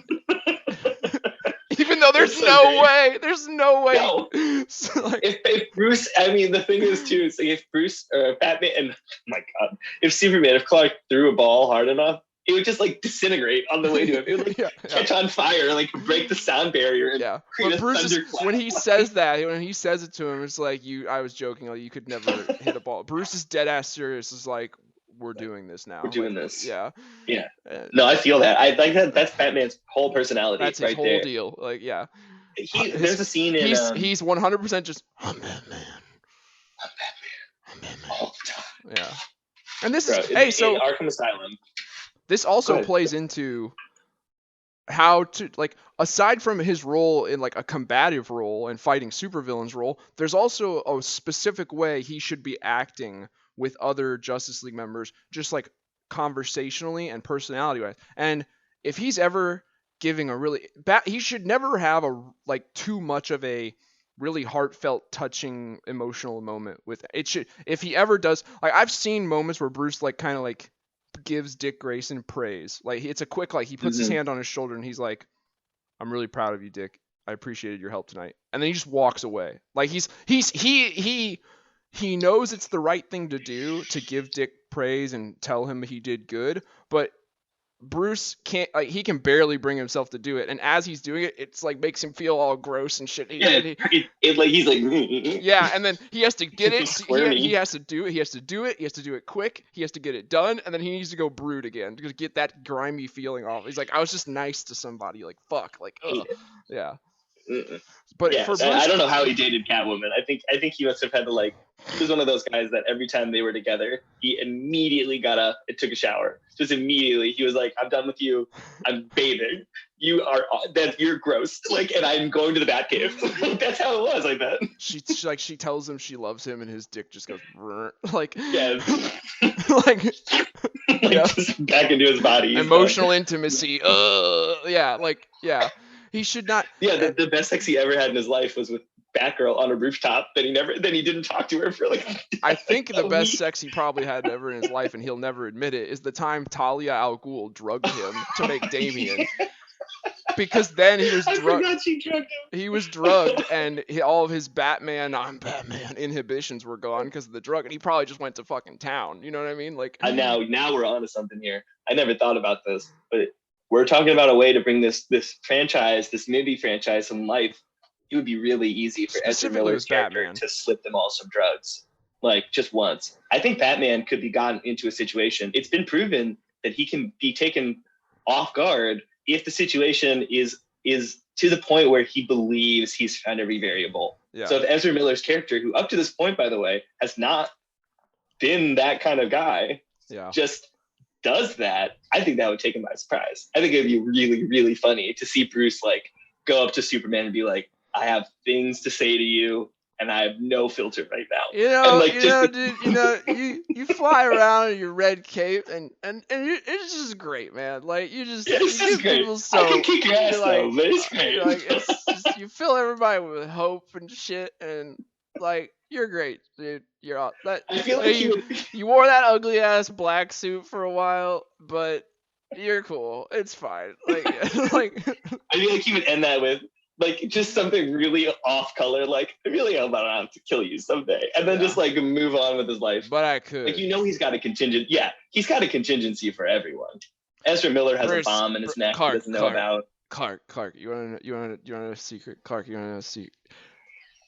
Speaker 1: Even though there's no way.
Speaker 2: No. So, like, if Bruce, I mean, the thing is too, it's like if Bruce or Batman, and oh my God, if Clark threw a ball hard enough, it would just like disintegrate on the way to him. It would like catch on fire, like break the sound barrier. And
Speaker 1: But Bruce when he says it to him, it's like I was joking. Like you could never hit a ball. Bruce is dead ass serious. Is like, we're doing this now.
Speaker 2: We're doing this.
Speaker 1: Yeah.
Speaker 2: Yeah. No, I feel that. I like that. That's Batman's whole personality.
Speaker 1: That's his whole deal. Like, yeah.
Speaker 2: There's a scene in.
Speaker 1: He's 100% just. I'm Batman.
Speaker 2: All the time.
Speaker 1: Yeah. And this is
Speaker 2: in Arkham Asylum.
Speaker 1: This also plays into how to like, aside from his role in like a combative role and fighting supervillains role, there's also a specific way he should be acting with other Justice League members, just like conversationally and personality wise. And if he's ever giving he should never have too much of a really heartfelt, touching, emotional moment with it. If he ever does, like I've seen moments where Bruce like kind of like gives Dick Grayson praise. Like it's a quick, like he puts his hand on his shoulder and he's like, I'm really proud of you, Dick. I appreciated your help tonight. And then he just walks away. Like he knows it's the right thing to do to give Dick praise and tell him he did good, but Bruce can't, like, he can barely bring himself to do it, and as he's doing it, it's like makes him feel all gross and shit. He's like, yeah, and then he has to get it. He has to do it. He has to do it. He has to do it quick. He has to get it done, and then he needs to go brood again to get that grimy feeling off. He's like, I was just nice to somebody. Like fuck. Like ugh. Yeah. But for Bruce,
Speaker 2: I don't know how he dated Catwoman. I think he must have had to like. He was one of those guys that every time they were together, he immediately got up and took a shower. Just immediately, he was like, "I'm done with you. I'm bathing. You're gross. Like, and I'm going to the Batcave." That's how it was. I bet.
Speaker 1: She tells him she loves him, and his dick just goes like
Speaker 2: just back into his body.
Speaker 1: Emotional intimacy. He should not.
Speaker 2: Yeah, the best sex he ever had in his life was with Batgirl on a rooftop. Then he didn't talk to her for like.
Speaker 1: I think the best sex he probably had ever in his life, and he'll never admit it, is the time Talia al Ghul drugged him to make Damian. Because then he was drugged.
Speaker 2: I forgot she drugged him.
Speaker 1: He was drugged, and all of his I'm Batman inhibitions were gone because of the drug, and he probably just went to fucking town. You know what I mean? Like.
Speaker 2: Now we're onto something here. I never thought about this, but. We're talking about a way to bring this franchise, this movie franchise, some life. It would be really easy for Ezra Miller's character to slip them all some drugs, like just once. I think Batman could be gotten into a situation. It's been proven that he can be taken off guard if the situation is to the point where he believes he's found every variable. Yeah. So if Ezra Miller's character, who up to this point, by the way, has not been that kind of guy, just does that, I think that would take him by surprise. I think it'd be really, really funny to see Bruce like go up to Superman and be like, "I have things to say to you, and I have no filter right now." And like,
Speaker 1: Dude, you fly around in your red cape, and it's just great, man. Like you
Speaker 2: it's just
Speaker 1: give
Speaker 2: great.
Speaker 1: people
Speaker 2: I can
Speaker 1: so
Speaker 2: kick your ass
Speaker 1: you're like,
Speaker 2: though, but it's great.
Speaker 1: you're like it's just you fill everybody with hope and shit, and like you're great, dude. You're all that.
Speaker 2: I feel like
Speaker 1: You wore that ugly ass black suit for a while, but you're cool. It's fine. Like like
Speaker 2: I feel like he would end that with like just something really off color, like I really hope I don't have to kill you someday, and then just like move on with his life.
Speaker 1: But I could.
Speaker 2: Like he's got a contingent. Yeah, he's got a contingency for everyone. Ezra Miller has a bomb in his neck he doesn't know about.
Speaker 1: Clark, you wanna know a secret? Clark, you wanna know a secret?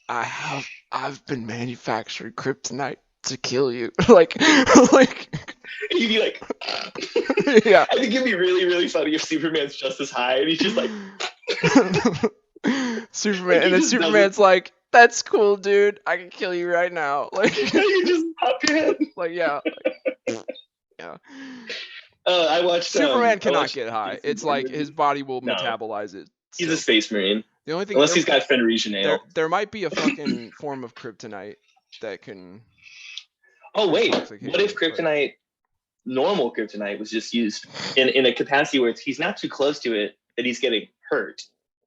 Speaker 1: I've been manufacturing kryptonite to kill you. like
Speaker 2: You'd be like,
Speaker 1: yeah.
Speaker 2: I think it'd be really, really funny if Superman's just as high and he's just like
Speaker 1: Superman, like and then Superman's like, "That's cool, dude. I can kill you right now." Like
Speaker 2: you just pop your head.
Speaker 1: Like yeah. Yeah.
Speaker 2: I watched
Speaker 1: Superman cannot get high. It's like his body will metabolize it.
Speaker 2: He's a space marine.
Speaker 1: The only thing,
Speaker 2: unless he's got Fenrisian ale.
Speaker 1: There might be a fucking form of kryptonite that can.
Speaker 2: Oh wait, what if kryptonite, normal kryptonite, was just used in a capacity where he's not too close to it that he's getting hurt,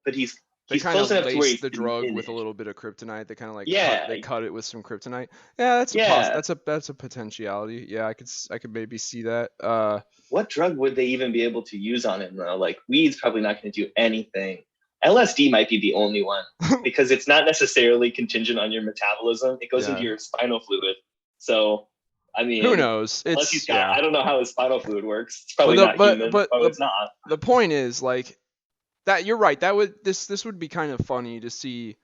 Speaker 2: but he's close enough to where he's
Speaker 1: the drug with a little bit of kryptonite. They kind of like
Speaker 2: they
Speaker 1: cut it with some kryptonite. Yeah, that's a potentiality. Yeah, I could maybe see that.
Speaker 2: What drug would they even be able to use on him though? Like weed's probably not going to do anything. LSD might be the only one because it's not necessarily contingent on your metabolism. It goes into your spinal fluid. So, I mean,
Speaker 1: who knows?
Speaker 2: I don't know how his spinal fluid works. It's probably not human. But it's not.
Speaker 1: The point is like that. You're right. This would be kind of funny to see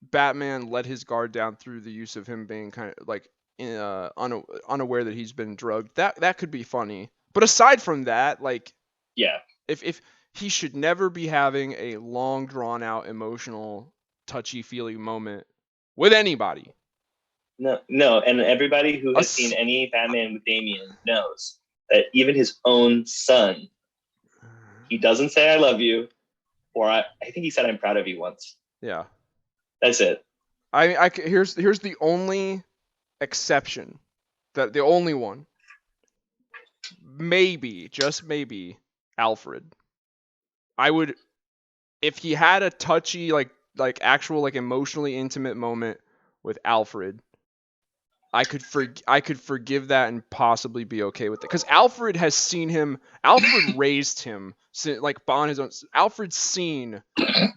Speaker 1: Batman let his guard down through the use of him being kind of like unaware that he's been drugged. That could be funny. But aside from that, like, if he should never be having a long, drawn-out, emotional, touchy-feely moment with anybody.
Speaker 2: No, and everybody who has seen any Batman with Damian knows that even his own son, he doesn't say "I love you," or I think he said "I'm proud of you" once.
Speaker 1: Yeah,
Speaker 2: that's it.
Speaker 1: Here's the only exception, that the only one. Maybe, just maybe, Alfred. I would, if he had a touchy, like actual, like emotionally intimate moment with Alfred, I could forgive that and possibly be okay with it. Because Alfred has seen him. Alfred raised him, like on his own. Alfred's seen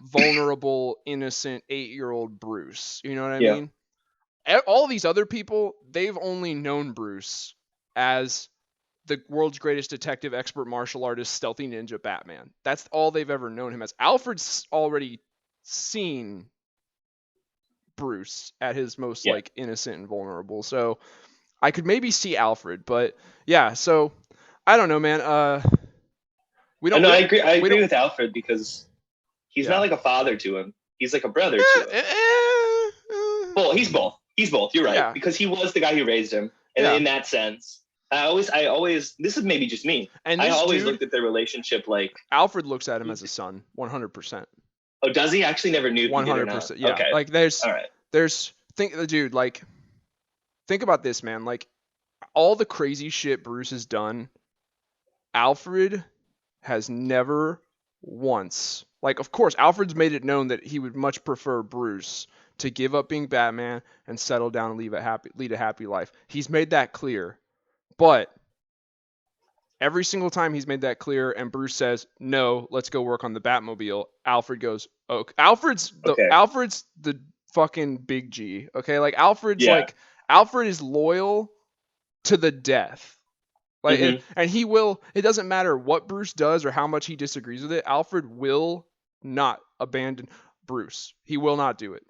Speaker 1: vulnerable, innocent 8-year-old Bruce. You know what I mean? All these other people, they've only known Bruce as the world's greatest detective, expert martial artist, stealthy ninja Batman. That's all they've ever known him as. Alfred's already seen Bruce at his most like innocent and vulnerable. So I could maybe see Alfred, but yeah, so I don't know, man. I
Speaker 2: agree with Alfred because he's not like a father to him. He's like a brother to him. Well, he's both. You're right. Because he was the guy who raised him. And in that sense, I always, this is maybe just me. And I always looked at their relationship like
Speaker 1: Alfred looks at him as a son, 100%.
Speaker 2: Oh, does he? Actually never knew.
Speaker 1: 100%. Yeah. Okay. Like think about this, man. Like all the crazy shit Bruce has done, Alfred has never once, like, of course, Alfred's made it known that he would much prefer Bruce to give up being Batman and settle down and lead a happy life. He's made that clear. But every single time he's made that clear and Bruce says, "No, let's go work on the Batmobile," Alfred goes, "Okay." Alfred's the fucking big G, okay? Like Alfred is loyal to the death. Like and he will, it doesn't matter what Bruce does or how much he disagrees with it, Alfred will not abandon Bruce. He will not do it.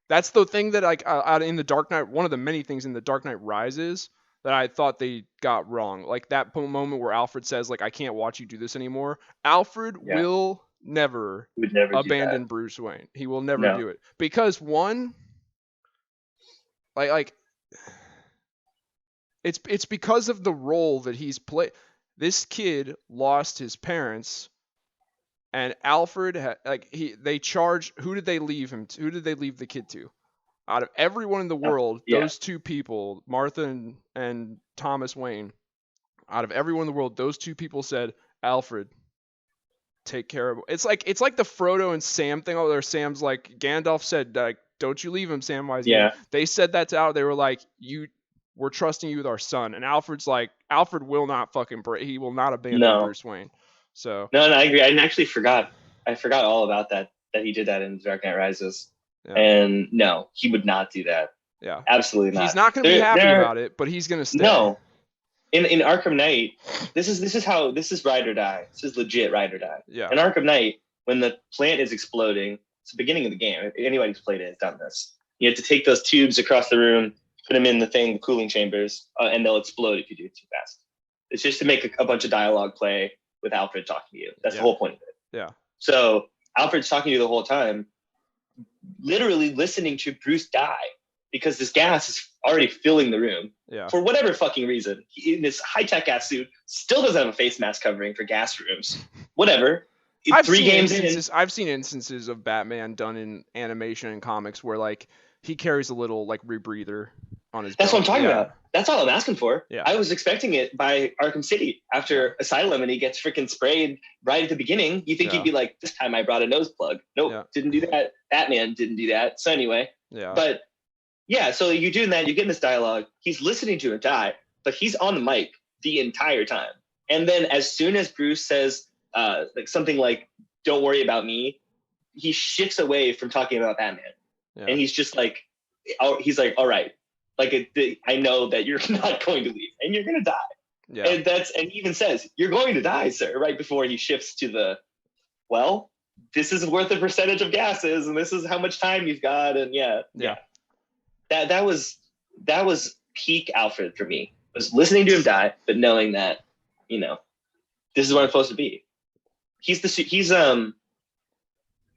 Speaker 1: That's the thing that like in the Dark Knight, one of the many things in the Dark Knight Rises that I thought they got wrong. Like that moment where Alfred says, like, "I can't watch you do this anymore." Alfred will never abandon Bruce Wayne. He will never do it. Because one, like it's because of the role that he's played. This kid lost his parents, and Alfred they charged. Who did they leave him to? Who did they leave the kid to? Out of everyone in the world,
Speaker 2: Yeah.
Speaker 1: those two people, Martha and Thomas Wayne, out of everyone in the world, those two people said, Alfred, take care of him. It's like the Frodo and Sam thing over there. Sam's like, Gandalf said, like, don't you leave him, Samwise.
Speaker 2: Yeah.
Speaker 1: They said that to Alfred. They were like, we're trusting you with our son. And Alfred's like, Alfred will not fucking break. He will not abandon Bruce Wayne. So
Speaker 2: no, I agree. I actually forgot. I forgot all about that he did that in Dark Knight Rises. Yeah. And no, he would not do that.
Speaker 1: Yeah,
Speaker 2: absolutely not.
Speaker 1: He's not going to be happy about it, but he's going to stay.
Speaker 2: No, in Arkham Knight, this is ride or die. This is legit ride or die.
Speaker 1: Yeah.
Speaker 2: In Arkham Knight, when the plant is exploding, it's the beginning of the game. Anybody who's played it has done this. You have to take those tubes across the room, put them in the cooling chambers, and they'll explode if you do it too fast. It's just to make a bunch of dialogue play with Alfred talking to you. That's the whole point of it.
Speaker 1: Yeah.
Speaker 2: So Alfred's talking to you the whole time, literally listening to Bruce die because this gas is already filling the room.
Speaker 1: Yeah.
Speaker 2: For whatever fucking reason, in this high-tech gas suit, still doesn't have a face mask covering for gas rooms. Whatever.
Speaker 1: I've seen instances of Batman done in animation and comics where like he carries a little like rebreather on his.
Speaker 2: That's what I'm talking about. That's all I'm asking for.
Speaker 1: Yeah.
Speaker 2: I was expecting it by Arkham City after Asylum, and he gets freaking sprayed right at the beginning. You think he'd be like, "This time I brought a nose plug." Nope, didn't do that. Batman didn't do that. So anyway, but yeah, so you're doing that. You're getting this dialogue. He's listening to him die, but he's on the mic the entire time. And then as soon as Bruce says like something like, "Don't worry about me," he shifts away from talking about Batman, and he's just like, he's like, "All right, like I know that you're not going to leave, and you're going to die." Yeah. And he even says, "You're going to die, sir," right before he shifts to the, well, this is worth a percentage of gases, and this is how much time you've got, and That was peak Alfred for me. Was listening to him die, but knowing that, this is what I'm supposed to be.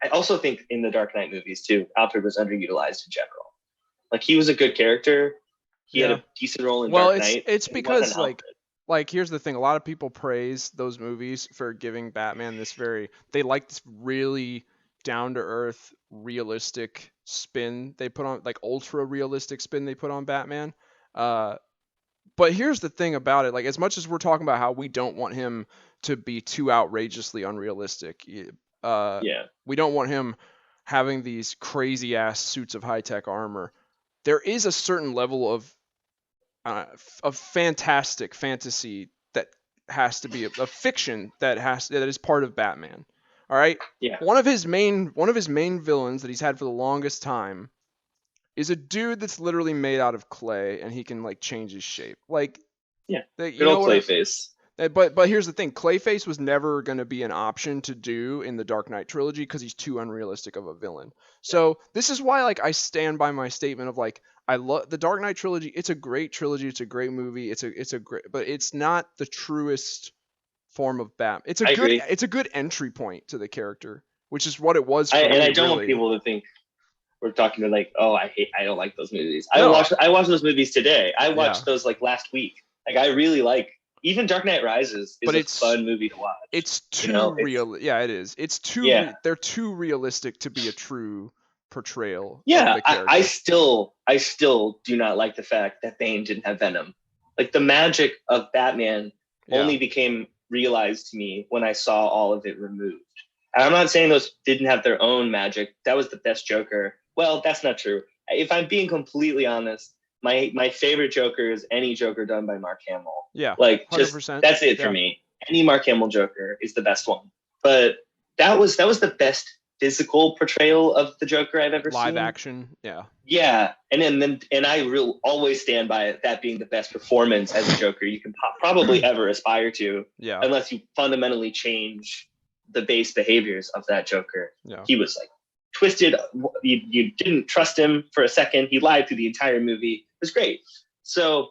Speaker 2: I also think in the Dark Knight movies too, Alfred was underutilized in general. Like he was a good character. He had a decent role in Dark Knight.
Speaker 1: It's because like here's the thing. A lot of people praise those movies for giving Batman they like this really down to earth, realistic spin they put on, like ultra realistic spin they put on Batman. But here's the thing about it, like as much as we're talking about how we don't want him to be too outrageously unrealistic, we don't want him having these crazy ass suits of high tech armor. There is a certain level of fantastic fantasy that has to be a fiction that is part of Batman. All right.
Speaker 2: Yeah.
Speaker 1: One of his main villains that he's had for the longest time is a dude that's literally made out of clay, and he can like change his shape. Like,
Speaker 2: good old Clayface.
Speaker 1: But here's the thing: Clayface was never going to be an option to do in the Dark Knight trilogy because he's too unrealistic of a villain. So this is why, like, I stand by my statement of like, I love the Dark Knight trilogy. It's a great trilogy. It's a great movie. It's a great, but it's not the truest form of Batman. It's a good entry point to the character, which is what it was.
Speaker 2: I don't want people to think we're talking to like, oh, I don't like those movies. I watched those movies today. I watched those like last week. Like I really like. Even Dark Knight Rises is a fun movie to watch.
Speaker 1: It's too real. Yeah, it is. It's too. Yeah. They're too realistic to be a true portrayal.
Speaker 2: Yeah, of the character. I still do not like the fact that Bane didn't have Venom. Like the magic of Batman only became realized to me when I saw all of it removed. And I'm not saying those didn't have their own magic. That was the best Joker. Well, that's not true. If I'm being completely honest, my favorite Joker is any Joker done by Mark Hamill.
Speaker 1: Yeah,
Speaker 2: like just 100%. That's it for me. Any Mark Hamill Joker is the best one. But that was the best physical portrayal of the Joker I've ever seen.
Speaker 1: Live action, yeah.
Speaker 2: Yeah, and I will always stand by it, that being the best performance as a Joker you can probably ever aspire to.
Speaker 1: Yeah. Unless
Speaker 2: you fundamentally change the base behaviors of that Joker.
Speaker 1: Yeah.
Speaker 2: He was like twisted. You didn't trust him for a second. He lied through the entire movie. It was great. So,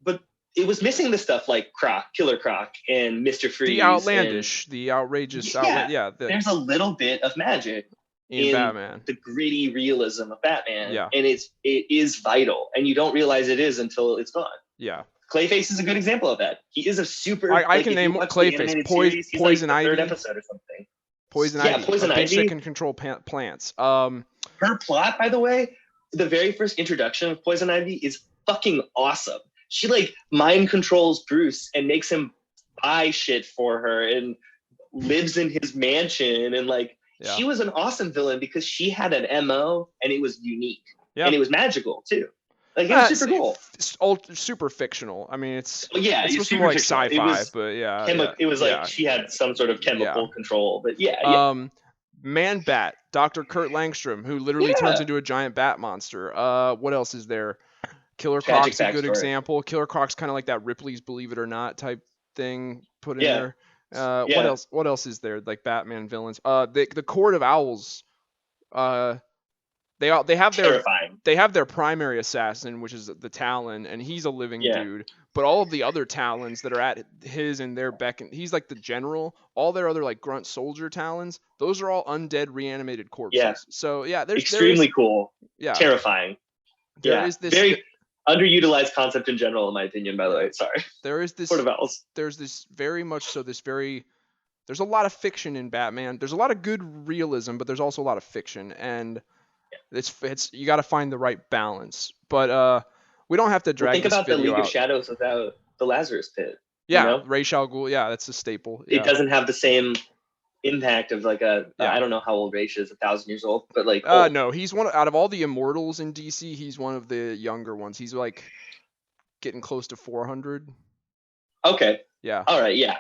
Speaker 2: but it was missing the stuff like Killer Croc and Mr. Freeze.
Speaker 1: The outlandish, the outrageous.
Speaker 2: There's a little bit of magic in
Speaker 1: Batman.
Speaker 2: The gritty realism of Batman.
Speaker 1: Yeah.
Speaker 2: And it is vital. And you don't realize it is until it's gone.
Speaker 1: Yeah.
Speaker 2: Clayface is a good example of that. He is a super.
Speaker 1: I can name Clayface, Poison
Speaker 2: Ivy,
Speaker 1: Ivy,
Speaker 2: third episode or something.
Speaker 1: Poison Ivy,
Speaker 2: Poison
Speaker 1: a bitch
Speaker 2: Ivy
Speaker 1: that can control plants.
Speaker 2: Her plot, by the way, the very first introduction of Poison Ivy is fucking awesome. She like mind controls Bruce and makes him buy shit for her and lives in his mansion, and like she was an awesome villain because she had an MO and it was unique and it was magical too. Like it was super cool.
Speaker 1: It's super fictional. I mean, it's
Speaker 2: it's
Speaker 1: supposed to be more like sci-fi, but
Speaker 2: it was like she had some sort of chemical control, but Man-Bat,
Speaker 1: Dr. Kurt Langstrom, who literally turns into a giant bat monster. What else is there? Killer Croc's a good example. Killer Croc's kind of like that Ripley's Believe It or Not type thing put in there. What else is there? Like Batman villains. The Court of Owls. They have their primary assassin, which is the Talon, and he's a living dude. But all of the other Talons that are at his and their beck, and he's like the general. All their other like grunt soldier Talons, those are all undead reanimated corpses.
Speaker 2: Yeah.
Speaker 1: So there's
Speaker 2: extremely cool. Yeah. Terrifying.
Speaker 1: There is this
Speaker 2: very underutilized concept in general, in my opinion. By the way, sorry.
Speaker 1: There is this.
Speaker 2: Court of Owls.
Speaker 1: There's this very much so. There's a lot of fiction in Batman. There's a lot of good realism, but there's also a lot of fiction, and it's you got to find the right balance. But we don't have to drag this video out.
Speaker 2: Think about the League of Shadows without the Lazarus Pit.
Speaker 1: Yeah,
Speaker 2: you know?
Speaker 1: Ra's al Ghul. Yeah, that's a staple.
Speaker 2: It doesn't have the same impact of like I don't know how old Ra's is, 1,000 years old, but like
Speaker 1: no, he's one out of all the immortals in DC. He's one of the younger ones. He's like getting close to 400.
Speaker 2: Okay.
Speaker 1: Yeah.
Speaker 2: All right. Yeah.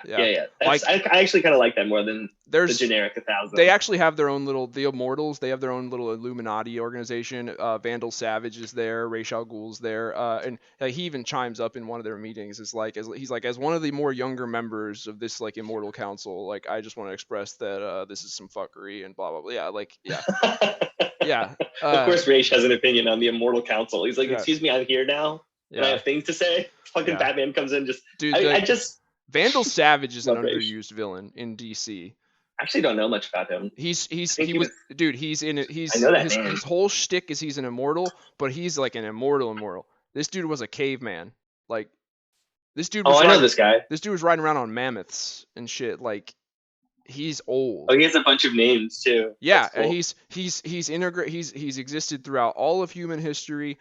Speaker 2: Like, I actually kind of like that more than the generic 1,000.
Speaker 1: They actually have their own the Immortals. They have their own little Illuminati organization. Vandal Savage is there. Ra's al Ghul's there. And he even chimes up in one of their meetings. He's like, as one of the more younger members of this like Immortal Council, like I just want to express that this is some fuckery and blah blah blah. Yeah.
Speaker 2: Of course, Ra's has an opinion on the Immortal Council. He's like, excuse me, I'm here now. And I have things to say. Fucking Batman comes in,
Speaker 1: Vandal Savage is an underused villain in DC.
Speaker 2: I actually don't know much about him.
Speaker 1: His whole shtick is he's an immortal, but he's like an immortal. This dude was a caveman. Like this dude was
Speaker 2: I know this guy.
Speaker 1: This dude was riding around on mammoths and shit. Like he's old.
Speaker 2: Oh, he has a bunch of names too.
Speaker 1: Yeah, cool. And he's existed throughout all of human history.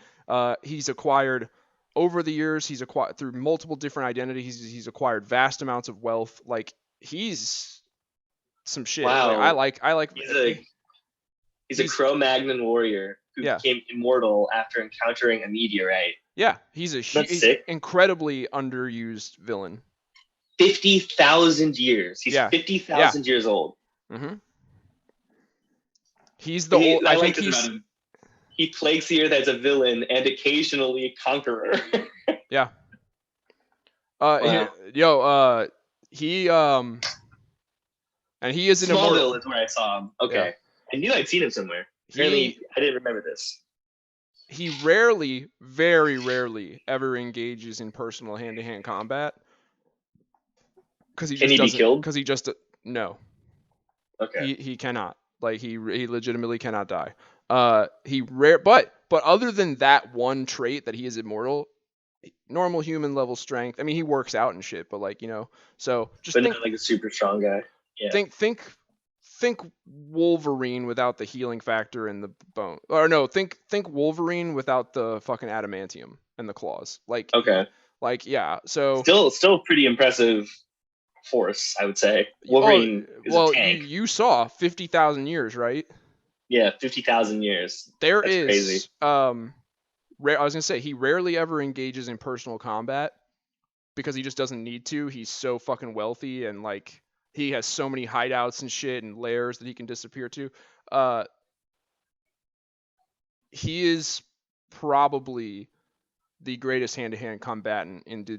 Speaker 1: He's acquired over the years, he's acquired through multiple different identities. He's acquired vast amounts of wealth. Like he's some shit.
Speaker 2: Wow.
Speaker 1: Like I like.
Speaker 2: He's a Cro-Magnon warrior who became immortal after encountering a meteorite.
Speaker 1: Yeah, he's incredibly underused villain.
Speaker 2: 50,000 years. He's 50,000 years old.
Speaker 1: Mm-hmm. He's the old. I think he's.
Speaker 2: He plagues the earth as a villain and occasionally a conqueror.
Speaker 1: Yeah. He and he is an immortal.
Speaker 2: Smallville is where I saw him. Okay. Yeah. I knew I'd seen him somewhere. Apparently, I didn't remember this.
Speaker 1: He rarely, very rarely, ever engages in personal hand-to-hand combat. Because he just
Speaker 2: Can he be killed?
Speaker 1: Because he just no.
Speaker 2: Okay.
Speaker 1: He cannot. Like he legitimately cannot die. But other than that one trait that he is immortal, normal human level strength. I mean, he works out and shit, but like so just
Speaker 2: think not like a super strong guy. Yeah.
Speaker 1: Think Wolverine without the healing factor and the bone. Or no, think Wolverine without the fucking adamantium and the claws. Like
Speaker 2: okay.
Speaker 1: Like yeah. So
Speaker 2: still pretty impressive force, I would say. Wolverine is a tank.
Speaker 1: You saw 50,000 years, right?
Speaker 2: Yeah, 50,000 years.
Speaker 1: That's crazy. I was gonna say he rarely ever engages in personal combat because he just doesn't need to. He's so fucking wealthy and like he has so many hideouts and shit and lairs that he can disappear to. He is probably the greatest hand-to-hand combatant in the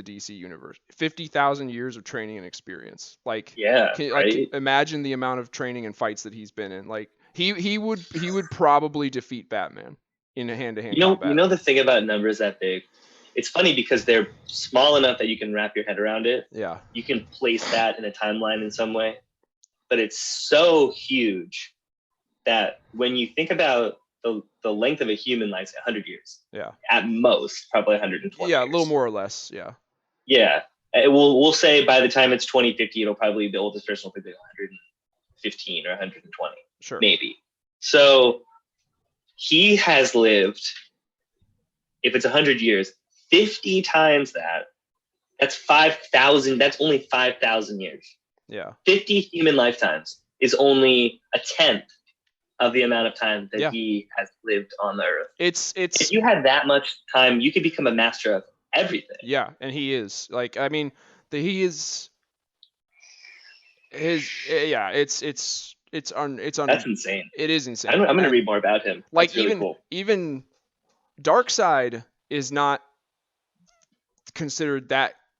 Speaker 1: DC universe. 50,000 years of training and experience. Like imagine the amount of training and fights that he's been in. Like he would probably defeat Batman in a hand-to-hand combat.
Speaker 2: You know the thing about numbers that big? It's funny because they're small enough that you can wrap your head around it.
Speaker 1: Yeah.
Speaker 2: You can place that in a timeline in some way. But it's so huge that when you think about the length of a human life's 100 years.
Speaker 1: Yeah.
Speaker 2: At most, probably 120
Speaker 1: Yeah,
Speaker 2: years.
Speaker 1: a little more or less, yeah.
Speaker 2: Yeah. We'll say by the time it's 2050, it'll probably, the oldest person will be 115 or 120.
Speaker 1: Sure.
Speaker 2: Maybe. So he has lived, if it's 100 years, 50 times that. That's 5,000. That's only 5,000 years.
Speaker 1: Yeah.
Speaker 2: 50 human lifetimes is only a tenth of the amount of time that he has lived on the earth.
Speaker 1: It's
Speaker 2: if you had that much time, you could become a master of everything.
Speaker 1: Yeah, and he is. Like, I mean, he is his it's
Speaker 2: That's insane.
Speaker 1: It is insane.
Speaker 2: I'm gonna read more about him.
Speaker 1: Like,
Speaker 2: That's really cool.
Speaker 1: Even Darkseid is not considered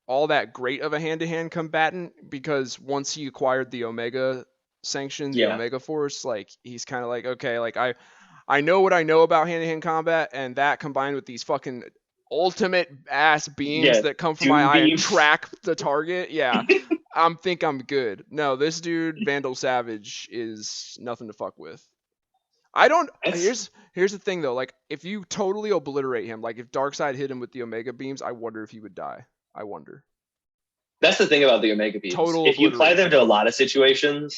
Speaker 1: all that great of a hand-to-hand combatant, because once he acquired the Omega sanction, the Omega Force, like, he's kind of like, okay, like, I know what I know about hand-to-hand combat, and that combined with these fucking ultimate ass beams that come from my eye and track the target, I'm good. No, this dude Vandal Savage is nothing to fuck with. Here's the thing though, like, if you totally obliterate him, like if Darkseid hit him with the Omega beams, I wonder if he would die. I wonder.
Speaker 2: That's the thing about the Omega beams. If you apply them to a lot of situations,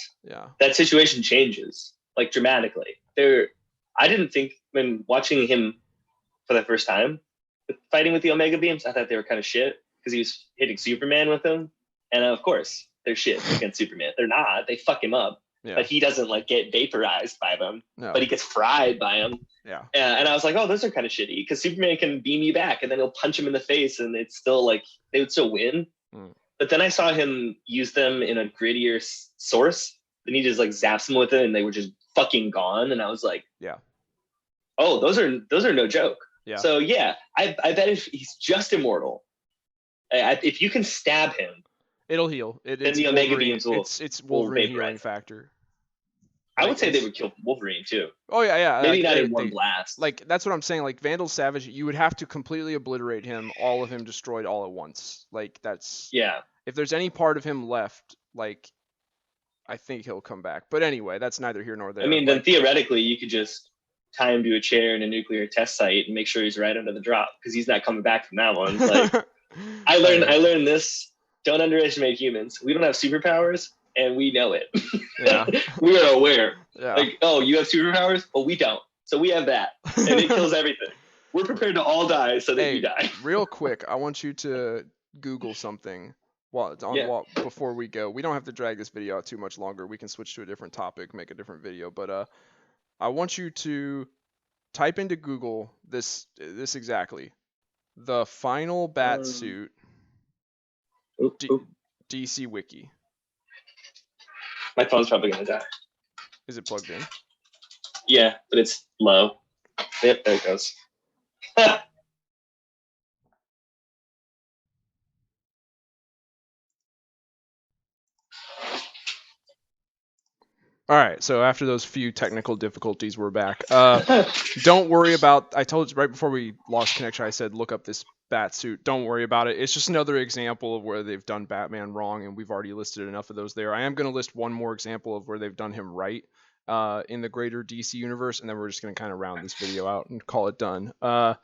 Speaker 2: that situation changes, like, dramatically. I didn't think, when watching him for the first time fighting with the Omega beams, I thought they were kind of shit because he was hitting Superman with them, and of course they're shit against Superman. They're not. They fuck him up. Yeah. But he doesn't, like, get vaporized by them, but he gets fried by them.
Speaker 1: Yeah.
Speaker 2: And I was like, oh, those are kind of shitty, because Superman can beam you back and then he'll punch him in the face and it's still like, they would still win. But then I saw him use them in a grittier source. Then he just, like, zaps them with it and they were just fucking gone. And I was like, oh, those are no joke. Yeah. So yeah, I bet if he's just immortal, if you can stab him,
Speaker 1: it'll heal.
Speaker 2: Then the Omega beams will.
Speaker 1: It's Wolverine healing factor.
Speaker 2: I would say they would kill Wolverine too.
Speaker 1: Oh yeah.
Speaker 2: Maybe not in one blast.
Speaker 1: Like, that's what I'm saying. Like, Vandal Savage, you would have to completely obliterate him, all of him destroyed all at once. Like, that's If there's any part of him left, like, I think he'll come back. But anyway, that's neither here nor there.
Speaker 2: I mean, then theoretically, you could just tie him to a chair in a nuclear test site and make sure he's right under the drop, because he's not coming back from that one. Like, I learned this. Don't underestimate humans. We don't have superpowers, and we know it.
Speaker 1: Yeah.
Speaker 2: We are aware.
Speaker 1: Yeah.
Speaker 2: Like, oh, you have superpowers? Well, we don't. So we have that. And it kills everything. We're prepared to all die so that you die.
Speaker 1: Real quick, I want you to Google something before we go. We don't have to drag this video out too much longer. We can switch to a different topic, make a different video. But I want you to type into Google this exactly. The final bat suit. DC Wiki.
Speaker 2: My phone's probably gonna die.
Speaker 1: Is it plugged in?
Speaker 2: Yeah, but it's low. Yep, there it goes.
Speaker 1: All right, so after those few technical difficulties, we're back. Don't worry about, I told you right before we lost connection, I said look up this bat suit. Don't worry about it. It's just another example of where they've done Batman wrong, and we've already listed enough of those there. I am going to list one more example of where they've done him right in the greater DC universe, and then we're just going to kind of round this video out and call it done. The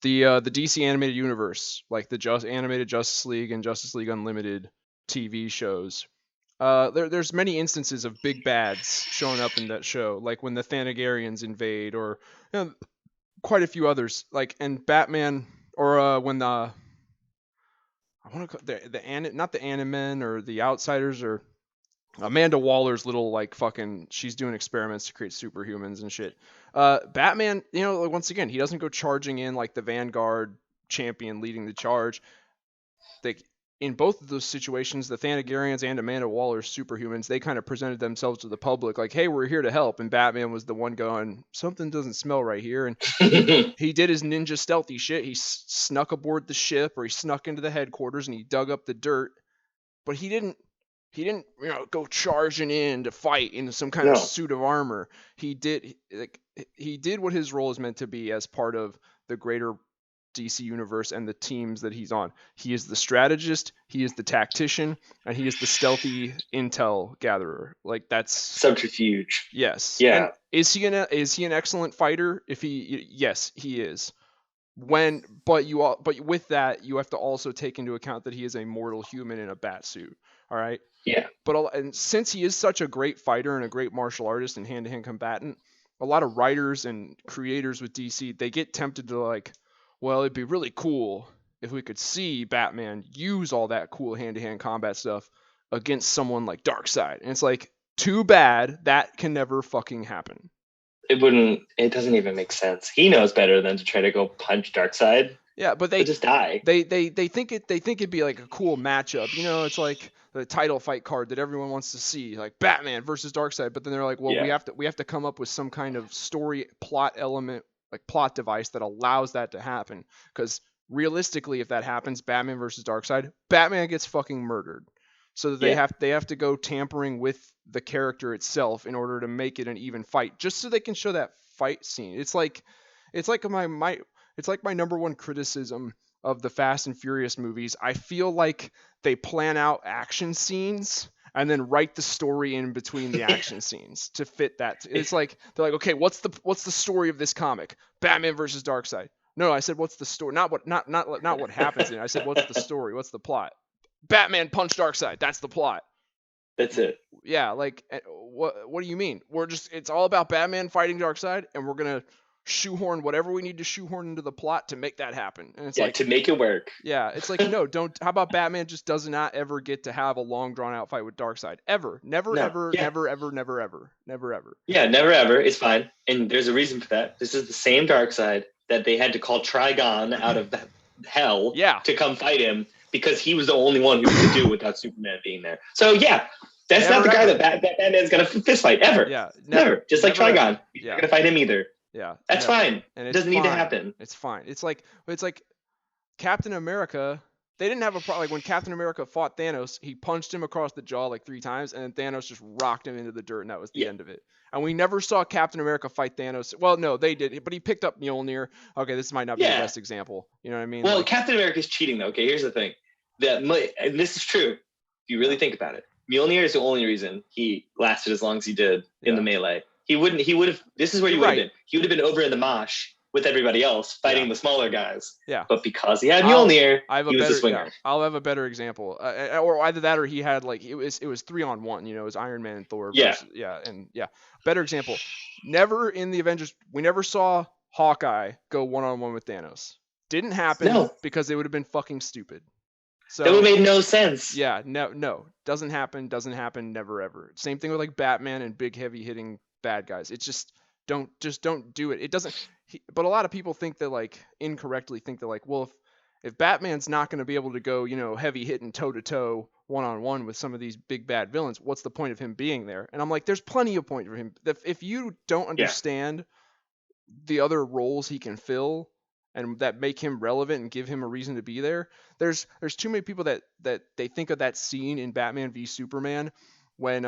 Speaker 1: DC animated universe, like the animated Justice League and Justice League Unlimited TV shows. There's many instances of big bads showing up in that show, like when the Thanagarians invade, or quite a few others. Like, and Batman, or when I want to call not the Animen or the Outsiders, or Amanda Waller's little, like, fucking, she's doing experiments to create superhumans and shit. Batman, once again, he doesn't go charging in like the Vanguard champion leading the charge. In both of those situations, the Thanagarians and Amanda Waller superhumans, they kind of presented themselves to the public like, hey, we're here to help. And Batman was the one going, something doesn't smell right here. And he did his ninja stealthy shit. He snuck aboard the ship, or he snuck into the headquarters and he dug up the dirt. But he didn't go charging in to fight in some kind of suit of armor. He did what his role is meant to be as part of the greater DC Universe and the teams that he's on. He is the strategist, he is the tactician, and he is the stealthy intel gatherer. Like that's
Speaker 2: subterfuge.
Speaker 1: yes.
Speaker 2: Yeah.
Speaker 1: And is he an excellent fighter? Yes, he is. But with that, you have to also take into account that he is a mortal human in a bat suit. All right.
Speaker 2: Yeah.
Speaker 1: And since he is such a great fighter and a great martial artist and hand-to-hand combatant, a lot of writers and creators with DC, they get tempted to like, well, it'd be really cool if we could see Batman use all that cool hand-to-hand combat stuff against someone like Darkseid. And it's like, too bad, that can never fucking happen.
Speaker 2: It doesn't even make sense. He knows better than to try to go punch Darkseid.
Speaker 1: Yeah, but they
Speaker 2: just die.
Speaker 1: They think it'd be like a cool matchup. You know, it's like the title fight card that everyone wants to see, like Batman versus Darkseid. But then they're like, well, we have to come up with some kind of story plot element, like plot device that allows that to happen. Because realistically, if that happens, Batman versus Darkseid, Batman gets fucking murdered. So they have to go tampering with the character itself in order to make it an even fight, just so they can show that fight scene. It's like my number one criticism of the Fast and Furious movies. I feel like they plan out action scenes and then write the story in between the action scenes to fit that. It's like they're like, okay, what's the story of this comic? Batman versus Darkseid. No, I said what's the story? Not what happens in it. I said what's the story? What's the plot? Batman punch Darkseid. That's the plot.
Speaker 2: That's it.
Speaker 1: Yeah, like what do you mean? It's all about Batman fighting Darkseid, and we're gonna shoehorn whatever we need to shoehorn into the plot to make that happen. And it's like
Speaker 2: to make it work.
Speaker 1: Yeah, it's like no, don't. How about Batman just does not ever get to have a long drawn out fight with Darkseid ever, never, ever. Yeah, never ever.
Speaker 2: Yeah, never ever. It's fine, and there's a reason for that. This is the same Darkseid that they had to call Trigon out of hell to come fight him because he was the only one who could do without Superman being there. So yeah. That's not the guy that Batman's gonna fist fight ever. Yeah, never. Just like Trigon, you're not gonna fight him either.
Speaker 1: Yeah,
Speaker 2: that's fine. And it doesn't need to happen.
Speaker 1: It's fine. It's like Captain America. They didn't have a problem. Like when Captain America fought Thanos, he punched him across the jaw like 3 times, and then Thanos just rocked him into the dirt, and that was the end of it. And we never saw Captain America fight Thanos. Well, no, they did, but he picked up Mjolnir. Okay, this might not be the best example. You know what I mean?
Speaker 2: Well, Captain America's cheating though. Okay, here's the thing. And this is true. If you really think about it. Mjolnir is the only reason he lasted as long as he did in the melee. He would have, this is where he would have been. He would have been over in the mosh with everybody else fighting the smaller guys. Yeah. But because he had Mjolnir, he was the swinger.
Speaker 1: I'll have a better example. Or either that or he had like, it was 3-on-1, you know, it was Iron Man and Thor. Versus, better example. Never in the Avengers, we never saw Hawkeye go 1-on-1 with Thanos. Didn't happen because it would have been fucking stupid. So,
Speaker 2: that would have made no sense.
Speaker 1: Yeah, no. Doesn't happen, never ever. Same thing with like Batman and big heavy hitting bad guys. It's just don't do it. It doesn't but a lot of people think that like incorrectly think that like, well, if Batman's not going to be able to go, you know, heavy hitting toe to toe 1-on-1 with some of these big bad villains, what's the point of him being there? And I'm like, there's plenty of point for him. If you don't understand the other roles he can fill and that make him relevant and give him a reason to be there. There's too many people that they think of that scene in Batman v Superman when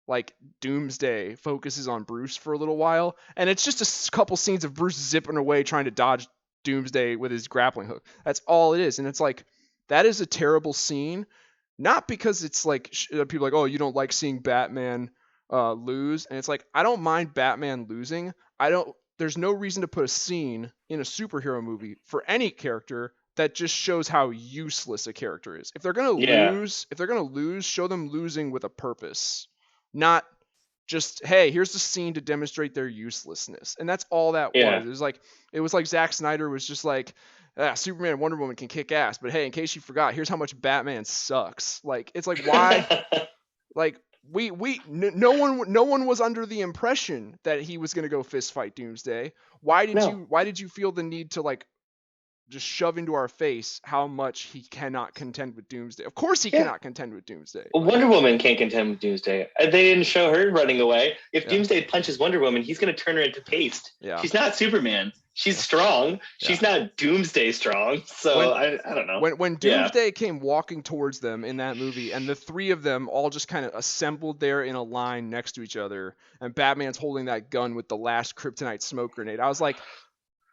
Speaker 1: like Doomsday focuses on Bruce for a little while, and it's just a couple scenes of Bruce zipping away trying to dodge Doomsday with his grappling hook. That's all it is, and it's like that is a terrible scene, not because it's like people are like, oh, you don't like seeing Batman lose, and it's like I don't mind Batman losing. There's no reason to put a scene in a superhero movie for any character that just shows how useless a character is. If they're gonna lose, show them losing with a purpose, not just hey, here's the scene to demonstrate their uselessness. And that's all that was. It was like Zack Snyder was just like, Superman and Wonder Woman can kick ass, but hey, in case you forgot, here's how much Batman sucks. Like it's like why, like. No one was under the impression that he was going to go fist fight Doomsday. Why did you feel the need to like just shove into our face how much he cannot contend with Doomsday? Of course he cannot contend with Doomsday.
Speaker 2: Well, Wonder Woman can't contend with Doomsday. They didn't show her running away. If Doomsday punches Wonder Woman, he's going to turn her into paste. Yeah. She's not Superman. She's strong. She's not Doomsday strong. So I don't know.
Speaker 1: When Doomsday came walking towards them in that movie, and the three of them all just kind of assembled there in a line next to each other, and Batman's holding that gun with the last kryptonite smoke grenade, I was like,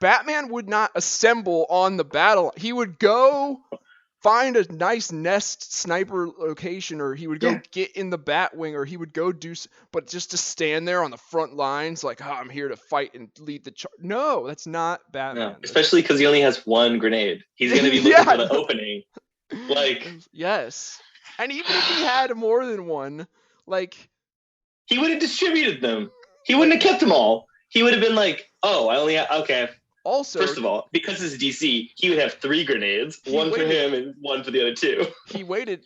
Speaker 1: Batman would not assemble on the battle. He would go find a nice nest sniper location, or he would go get in the Batwing, or he would go but just to stand there on the front lines like, I'm here to fight and lead the charge. No, that's not Batman.
Speaker 2: No, especially because he only has one grenade. He's going to be looking for the opening. Like,
Speaker 1: yes. And even if he had more than one, like,
Speaker 2: he would have distributed them. He wouldn't have kept them all. He would have been like, oh, I only have, okay.
Speaker 1: Also,
Speaker 2: first of all, because it's DC, he would have 3 grenades, one for him and one for the other 2.
Speaker 1: He waited.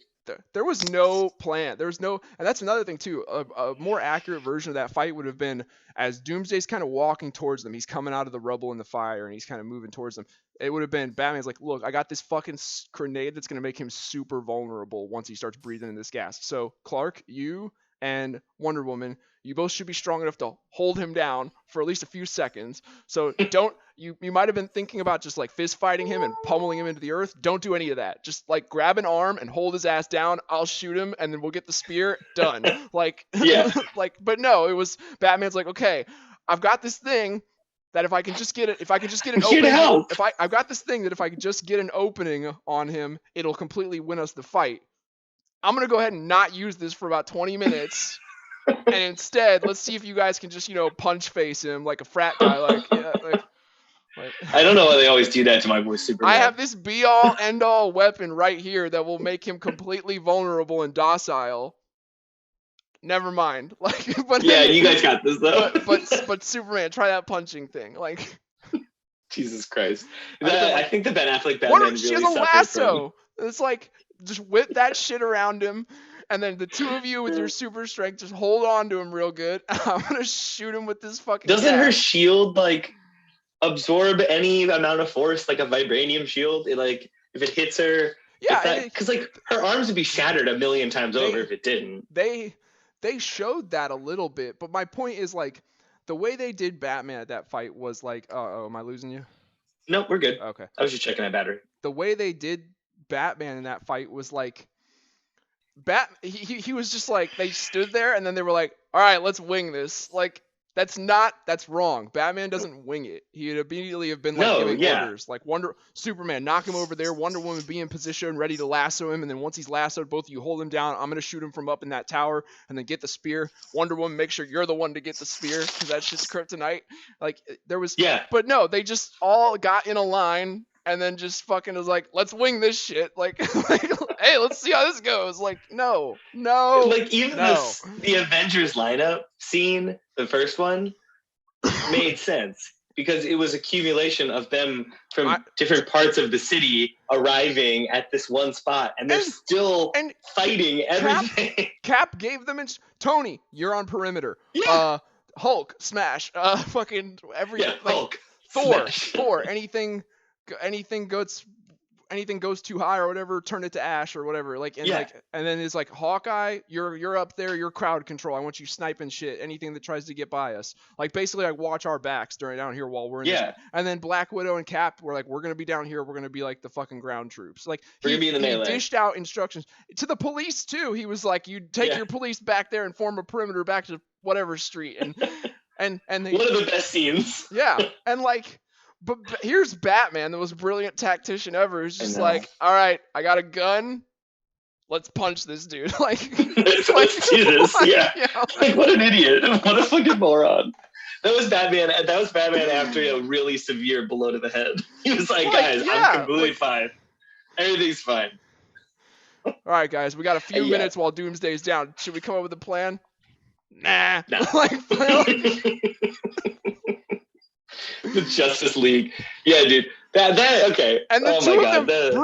Speaker 1: There was no plan. There was no, and that's another thing too. A more accurate version of that fight would have been as Doomsday's kind of walking towards them. He's coming out of the rubble and the fire, and he's kind of moving towards them. It would have been Batman's like, look, I got this fucking grenade that's gonna make him super vulnerable once he starts breathing in this gas. So Clark, you and Wonder Woman, you both should be strong enough to hold him down for at least a few seconds. So don't you might have been thinking about just like fist fighting him and pummeling him into the earth. Don't do any of that. Just like grab an arm and hold his ass down. I'll shoot him and then we'll get the spear. Done. Like,
Speaker 2: yeah.
Speaker 1: Like, but no, it was Batman's like, okay, I've got this thing that if I can just get an opening, I've got this thing that if I can just get an opening on him, it'll completely win us the fight. I'm going to go ahead and not use this for about 20 minutes. And instead, let's see if you guys can just, punch face him like a frat guy. Like,
Speaker 2: I don't know why they always do that to my boy Superman.
Speaker 1: I have this be-all, end-all weapon right here that will make him completely vulnerable and docile. Never mind. But
Speaker 2: yeah, you guys got this though.
Speaker 1: But Superman, try that punching thing. Like,
Speaker 2: Jesus Christ. I think the BenAffleck Batman really
Speaker 1: she has a lasso. It's like, just whip that shit around him, and then the two of you with your super strength just hold on to him real good. I'm gonna shoot him with this fucking
Speaker 2: Doesn't
Speaker 1: gas.
Speaker 2: her shield like absorb any amount of force, like a vibranium shield? If it hits her,
Speaker 1: yeah,
Speaker 2: because like her arms would be shattered a million times over if it didn't.
Speaker 1: They showed that a little bit, but my point is like the way they did Batman at that fight was like, am I losing you?
Speaker 2: No, we're good.
Speaker 1: Okay.
Speaker 2: I was just checking that battery.
Speaker 1: The way they did Batman in that fight was like he was just like, they stood there and then they were like, all right, let's wing this. Like, that's wrong. Batman doesn't wing it. He'd immediately have been like giving orders. Like Superman, knock him over there, Wonder Woman be in position, ready to lasso him, and then once he's lassoed, both of you hold him down. I'm gonna shoot him from up in that tower and then get the spear. Wonder Woman, make sure you're the one to get the spear, because that's just kryptonite. Like, there was but no, they just all got in a line and then just fucking was like, let's wing this shit. Like, hey, let's see how this goes. Like, no.
Speaker 2: Like, even the Avengers lineup scene, the first one, made sense. Because it was accumulation of them from different parts of the city arriving at this one spot. And they're still fighting everything.
Speaker 1: Cap gave them Tony, you're on perimeter.
Speaker 2: Yeah.
Speaker 1: Hulk, smash. Fucking everything.
Speaker 2: Yeah, Hulk.
Speaker 1: Thor, anything goes too high or whatever, turn it to ash or whatever. Like, and then it's like, Hawkeye, you're up there, you're crowd control. I want you sniping shit, anything that tries to get by us. Like, basically, like, watch our backs down here while we're in this. And then Black Widow and Cap were like, we're gonna be down here, we're gonna be like the fucking ground troops. Like,
Speaker 2: we're gonna be in the melee.
Speaker 1: He dished out instructions to the police too. He was like, you take your police back there and form a perimeter back to whatever street, and they,
Speaker 2: one of the best scenes.
Speaker 1: Yeah, and like. But here's Batman, the most brilliant tactician ever, who's just like, all right, I got a gun. Let's punch this dude. Like,
Speaker 2: let's do this. Like, what an idiot. What a fucking moron. That was Batman after a really severe blow to the head. He was like, guys, I'm completely fine. Everything's fine.
Speaker 1: All right, guys, we got a few minutes while Doomsday's down. Should we come up with a plan? Nah.
Speaker 2: The Justice League. Yeah, dude. That okay.
Speaker 1: And the two of them,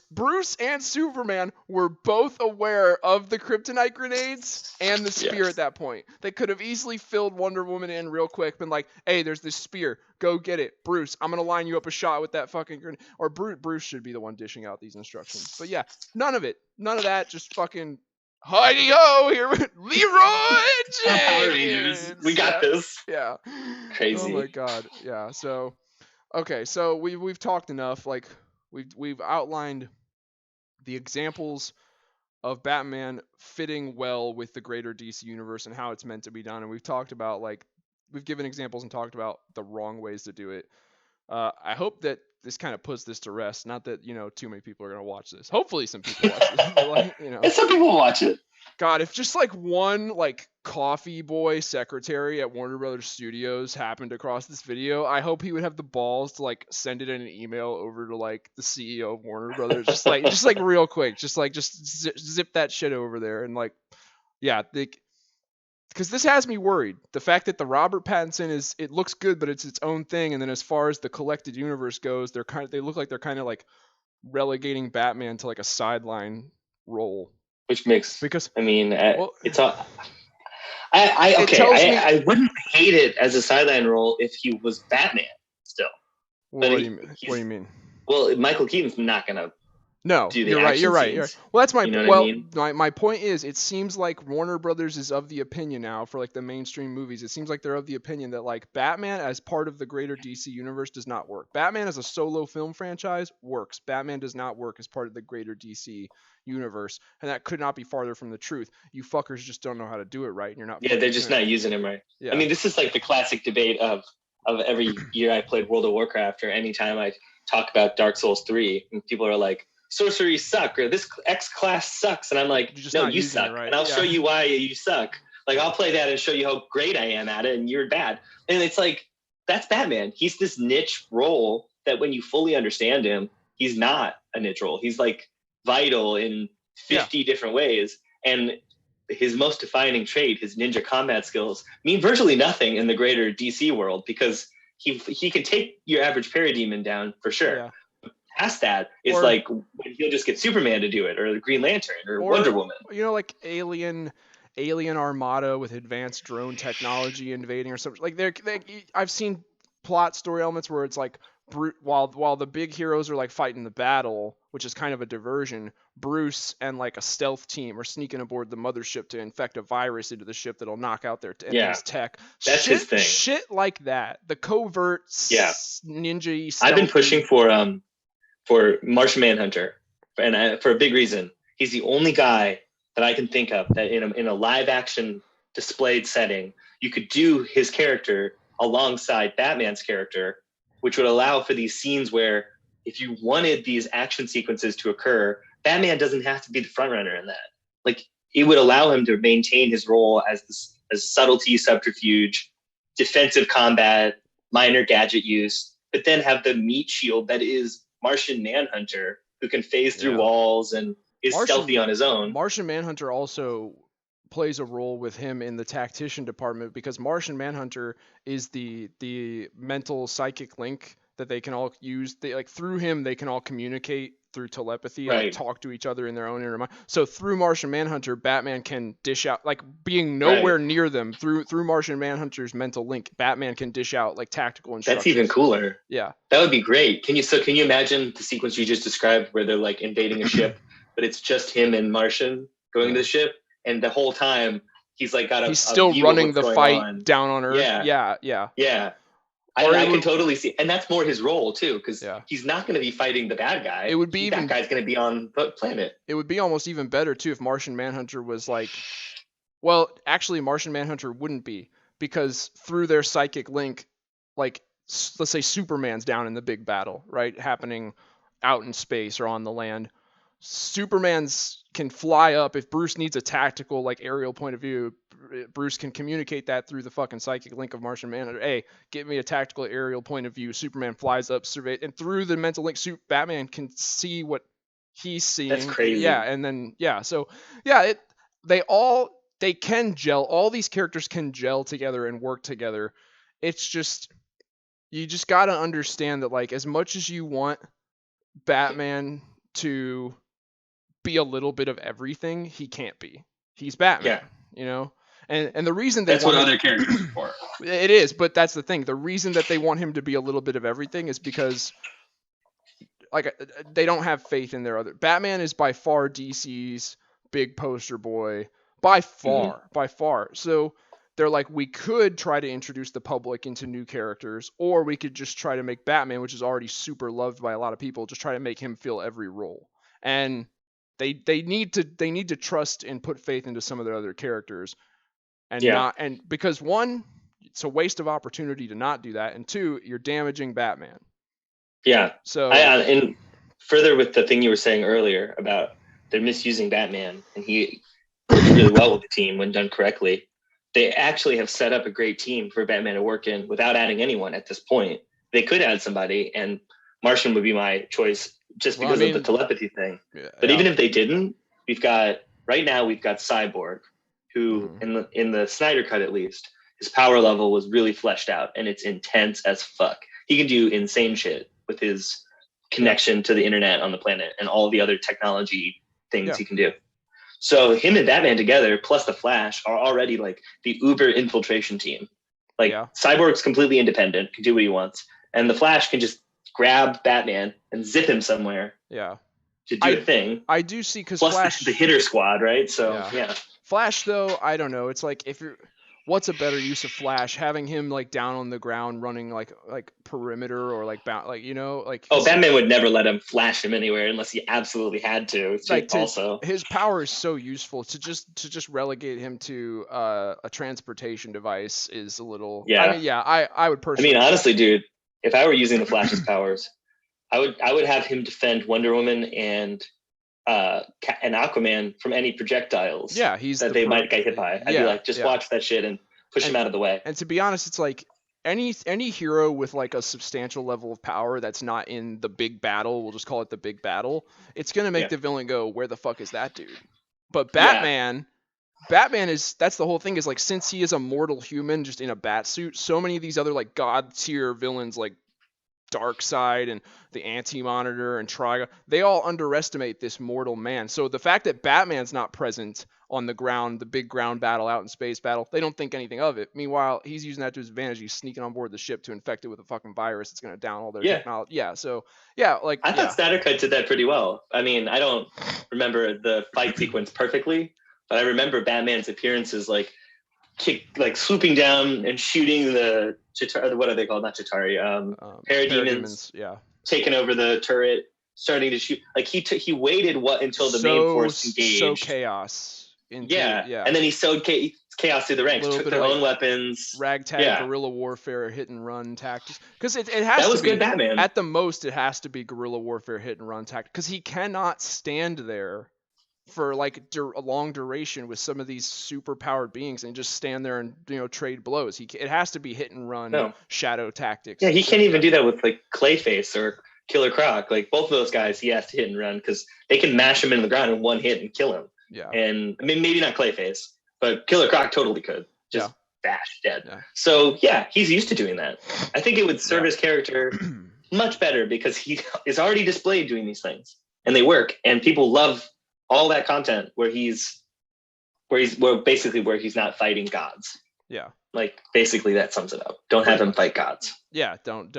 Speaker 1: Bruce and Superman, were both aware of the kryptonite grenades and the spear at that point. They could have easily filled Wonder Woman in real quick, been like, hey, there's this spear. Go get it. Bruce, I'm going to line you up a shot with that fucking grenade. Or Bruce should be the one dishing out these instructions. But yeah, none of it. None of that. Just fucking... Heidi-ho, here with Leroy Jenkins.
Speaker 2: We got this.
Speaker 1: Yeah.
Speaker 2: Crazy.
Speaker 1: Oh my god. Yeah. So, okay. So we've talked enough. Like, we've outlined the examples of Batman fitting well with the greater DC universe and how it's meant to be done. And we've talked about, like, we've given examples and talked about the wrong ways to do it. I hope that this kind of puts this to rest. Not that too many people are gonna watch this. Hopefully, some people watch this. But like
Speaker 2: And some people watch it.
Speaker 1: God, if just like one like coffee boy secretary at Warner Brothers Studios happened across this video, I hope he would have the balls to like send it in an email over to like the CEO of Warner Brothers, just like real quick, just zip that shit over there and like, yeah, because this has me worried. The fact that the Robert Pattinson it looks good, but it's its own thing, and then as far as the collected universe goes, they look like they're kind of like relegating Batman to like a sideline role.
Speaker 2: Which makes,
Speaker 1: Because
Speaker 2: well, it's all.
Speaker 1: Okay.
Speaker 2: I wouldn't hate it as a sideline role if he was Batman still.
Speaker 1: What do you mean?
Speaker 2: Well, Michael Keaton's not gonna.
Speaker 1: No,
Speaker 2: do the
Speaker 1: you're right. Well, that's my my point is, it seems like Warner Brothers is of the opinion now for like the mainstream movies. It seems like they're of the opinion that like Batman as part of the greater DC universe does not work. Batman as a solo film franchise works. Batman does not work as part of the greater DC universe, and that could not be farther from the truth. You fuckers just don't know how to do it right, and you're not.
Speaker 2: Yeah, they're just not using him right. Yeah. I mean, this is like the classic debate of every year I played World of Warcraft, or anytime I talk about Dark Souls 3, and people are like, sorcery suck, or this X class sucks, and I'm like, no, you suck, right? And I'll show you why you suck. Like, I'll play that and show you how great I am at it, and you're bad. And it's like, that's Batman. He's this niche role that when you fully understand him, he's not a niche role. He's like vital in 50 different ways, and his most defining trait, his ninja combat skills, mean virtually nothing in the greater DC world, because he can take your average parademon down for sure. Yeah. Past that, it's like when he'll just get Superman to do it, or the Green Lantern, or Wonder Woman.
Speaker 1: Like Alien Armada with advanced drone technology invading or something. Like I've seen plot story elements where it's like while the big heroes are like fighting the battle, which is kind of a diversion, Bruce and like a stealth team are sneaking aboard the mothership to infect a virus into the ship that'll knock out their enemy's tech.
Speaker 2: That's his thing.
Speaker 1: Shit like that. The covert ninja.
Speaker 2: I've been pushing for Martian Manhunter, and for a big reason. He's the only guy that I can think of that in a live action displayed setting, you could do his character alongside Batman's character, which would allow for these scenes where if you wanted these action sequences to occur, Batman doesn't have to be the front runner in that. Like, it would allow him to maintain his role as subtlety, subterfuge, defensive combat, minor gadget use, but then have the meat shield that is Martian Manhunter, who can phase through walls and is stealthy on his own.
Speaker 1: Martian Manhunter also plays a role with him in the tactician department, because Martian Manhunter is the mental psychic link that they can all use. Through him they can all communicate through telepathy, like talk to each other in their own inner mind. So through Martian Manhunter, Batman can dish out, like being nowhere near them, through Martian Manhunter's mental link, Batman can dish out like tactical instructions.
Speaker 2: That's even cooler.
Speaker 1: Yeah.
Speaker 2: That would be great. Can you imagine the sequence you just described where they're like invading a ship, but it's just him and Martian going to the ship, and the whole time he's like he's
Speaker 1: still running the fight down on Earth.
Speaker 2: Yeah. I can totally see, and that's more his role too, because he's not going to be fighting the bad guy.
Speaker 1: It would be
Speaker 2: that guy's going to be on the planet.
Speaker 1: It would be almost even better too if Martian Manhunter was like, well, actually, Martian Manhunter wouldn't be, because through their psychic link, like let's say Superman's down in the big battle, right, happening out in space or on the land. Superman's can fly up. If Bruce needs a tactical like aerial point of view, Bruce can communicate that through the fucking psychic link of Martian Manhunter. Hey, give me a tactical aerial point of view. Superman flies up, survey, and through the mental link, Batman can see what he's seeing.
Speaker 2: That's crazy.
Speaker 1: Yeah, and then they can gel. All these characters can gel together and work together. It's just, you just gotta understand that, like, as much as you want Batman to be a little bit of everything, he can't be. He's Batman, and the reason
Speaker 3: that's what other characters are for.
Speaker 1: It is, but that's the thing. The reason that they want him to be a little bit of everything is because, like, they don't have faith in their other. Batman is by far DC's big poster boy, by far. So they're like, we could try to introduce the public into new characters, or we could just try to make Batman, which is already super loved by a lot of people, just try to make him fill every role. And they need to trust and put faith into some of their other characters, and because one, it's a waste of opportunity to not do that, and two, you're damaging Batman.
Speaker 2: Yeah.
Speaker 1: So
Speaker 2: And further with the thing you were saying earlier about they're misusing Batman, and he works really well with the team when done correctly. They actually have set up a great team for Batman to work in without adding anyone at this point. They could add somebody, and Martian would be my choice just because of the telepathy thing. But even if they didn't, right now we've got Cyborg, who in the Snyder cut at least, his power level was really fleshed out, and it's intense as fuck. He can do insane shit with his connection to the internet on the planet and all the other technology things he can do. So him and Batman together, plus the Flash, are already like the uber infiltration team. Like Cyborg's completely independent, can do what he wants, and the Flash can just grab Batman and zip him somewhere.
Speaker 1: Yeah.
Speaker 2: To do a thing.
Speaker 1: I do see, because
Speaker 2: Flash, the hitter squad, right? So yeah.
Speaker 1: Flash, though, I don't know. It's like, what's a better use of Flash? Having him like down on the ground running like perimeter, or like
Speaker 2: Batman would never let him flash him anywhere unless he absolutely had to.
Speaker 1: His power is so useful. To just relegate him to a transportation device is a little. I mean, I would personally.
Speaker 2: I mean, honestly, dude, if I were using the Flash's powers, I would have him defend Wonder Woman and Aquaman from any projectiles.
Speaker 1: Yeah,
Speaker 2: they might get hit by. I'd be like, just watch that shit and push him out of the way.
Speaker 1: And to be honest, it's like any hero with like a substantial level of power that's not in the big battle, we'll just call it the big battle, it's gonna make the villain go, where the fuck is that dude? But Batman is, that's the whole thing, is like, since he is a mortal human just in a bat suit, so many of these other like god tier villains like Darkseid and the Anti-Monitor and Trigon, they all underestimate this mortal man. So the fact that Batman's not present on the ground, the big ground battle out in space battle, they don't think anything of it. Meanwhile, he's using that to his advantage. He's sneaking on board the ship to infect it with a fucking virus that's going to down all their technology. Yeah, so like
Speaker 2: I thought Snyder Cut did that pretty well. I mean, I don't remember the fight sequence perfectly, but I remember Batman's appearances like swooping down and shooting the what are they called? Not Chitauri, parademons.
Speaker 1: Yeah,
Speaker 2: taking over the turret, starting to shoot. Like he waited until the main force engaged.
Speaker 1: So chaos.
Speaker 2: And then he sowed chaos through the ranks. Took their own weapons.
Speaker 1: Ragtag guerrilla warfare, hit and run tactics. Because it has
Speaker 2: to be good, Batman.
Speaker 1: At the most, it has to be guerrilla warfare, hit and run tactics. Because he cannot stand there for like a long duration with some of these super powered beings and just stand there and trade blows. It has to be hit and run, shadow tactics.
Speaker 2: Yeah, he can't even do that with like Clayface or Killer Croc. Like both of those guys, he has to hit and run because they can mash him into the ground in one hit and kill him.
Speaker 1: Yeah.
Speaker 2: And I mean, maybe not Clayface, but Killer Croc totally could just bash dead.
Speaker 1: Yeah.
Speaker 2: So he's used to doing that. I think it would serve his character much better because he is already displayed doing these things and they work, and people love all that content where he's not fighting gods.
Speaker 1: Yeah.
Speaker 2: Like basically that sums it up. Don't have him fight gods.
Speaker 1: Yeah, don't.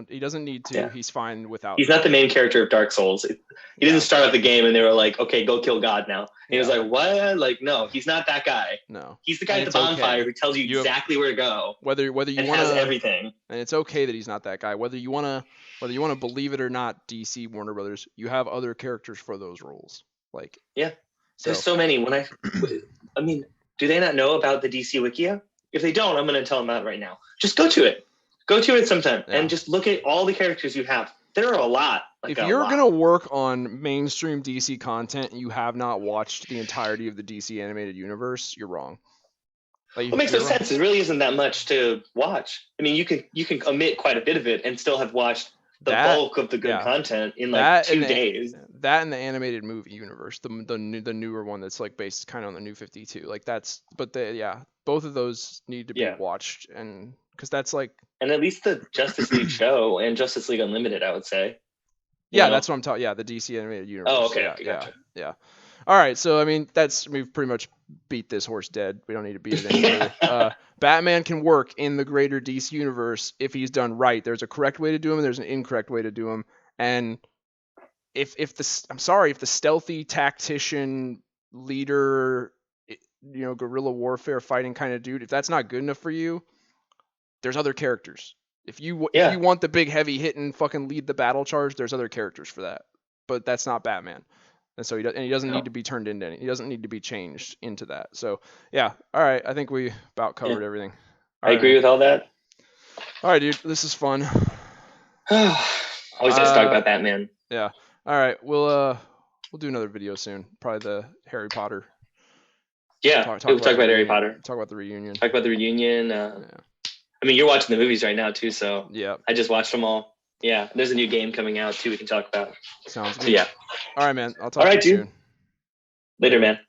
Speaker 1: He doesn't need to. Yeah. He's fine without.
Speaker 2: He's not the main character of Dark Souls. He didn't start out the game and they were like, okay, go kill God now. And he was like, what? Like, no, he's not that guy.
Speaker 1: No.
Speaker 2: He's the guy at the bonfire who tells you exactly where to go.
Speaker 1: Whether you want to,
Speaker 2: has everything.
Speaker 1: And it's okay that he's not that guy. Whether you want to believe it or not, DC, Warner Brothers, you have other characters for those roles. Like,
Speaker 2: there's so many. I mean, do they not know about the DC Wikia? If they don't, I'm going to tell them that right now. Just go to it. Go to it sometime and just look at all the characters you have. There are a lot.
Speaker 1: If you're going to work on mainstream DC content and you have not watched the entirety of the DC animated universe, you're wrong.
Speaker 2: It makes no sense. It really isn't that much to watch. I mean, you can omit quite a bit of it and still have watched the bulk of the good content in like 2 days.
Speaker 1: That and the animated movie universe, the newer one that's like based kind of on the New 52. Like both of those need to be watched, and because that's like,
Speaker 2: and at least the Justice League show and Justice League Unlimited, I would say.
Speaker 1: That's what I'm talking. Yeah, the DC animated universe.
Speaker 2: Oh, okay. Gotcha.
Speaker 1: Yeah. All right, so I mean, we've pretty much beat this horse dead. We don't need to beat it anymore. Batman can work in the greater DC universe if he's done right. There's a correct way to do him, and there's an incorrect way to do him. And if the stealthy tactician leader, guerrilla warfare fighting kind of dude, if that's not good enough for you, there's other characters. If you want the big heavy hitting fucking lead the battle charge, there's other characters for that. But that's not Batman. And so he doesn't need to be turned into he doesn't need to be changed into that. So all right, I think we about covered everything.
Speaker 2: I agree with all that.
Speaker 1: All right, dude, this is fun.
Speaker 2: Always just talk about Batman.
Speaker 1: Yeah. All right. We'll do another video soon. Probably the Harry Potter.
Speaker 2: Yeah, we'll talk about Harry Potter.
Speaker 1: Talk about the reunion.
Speaker 2: Talk about the reunion. I mean, you're watching the movies right now too, so
Speaker 1: yeah.
Speaker 2: I just watched them all. Yeah, there's a new game coming out too. We can talk about.
Speaker 1: Sounds good.
Speaker 2: So, yeah.
Speaker 1: All right, man. I'll talk to you soon.
Speaker 2: Later, man.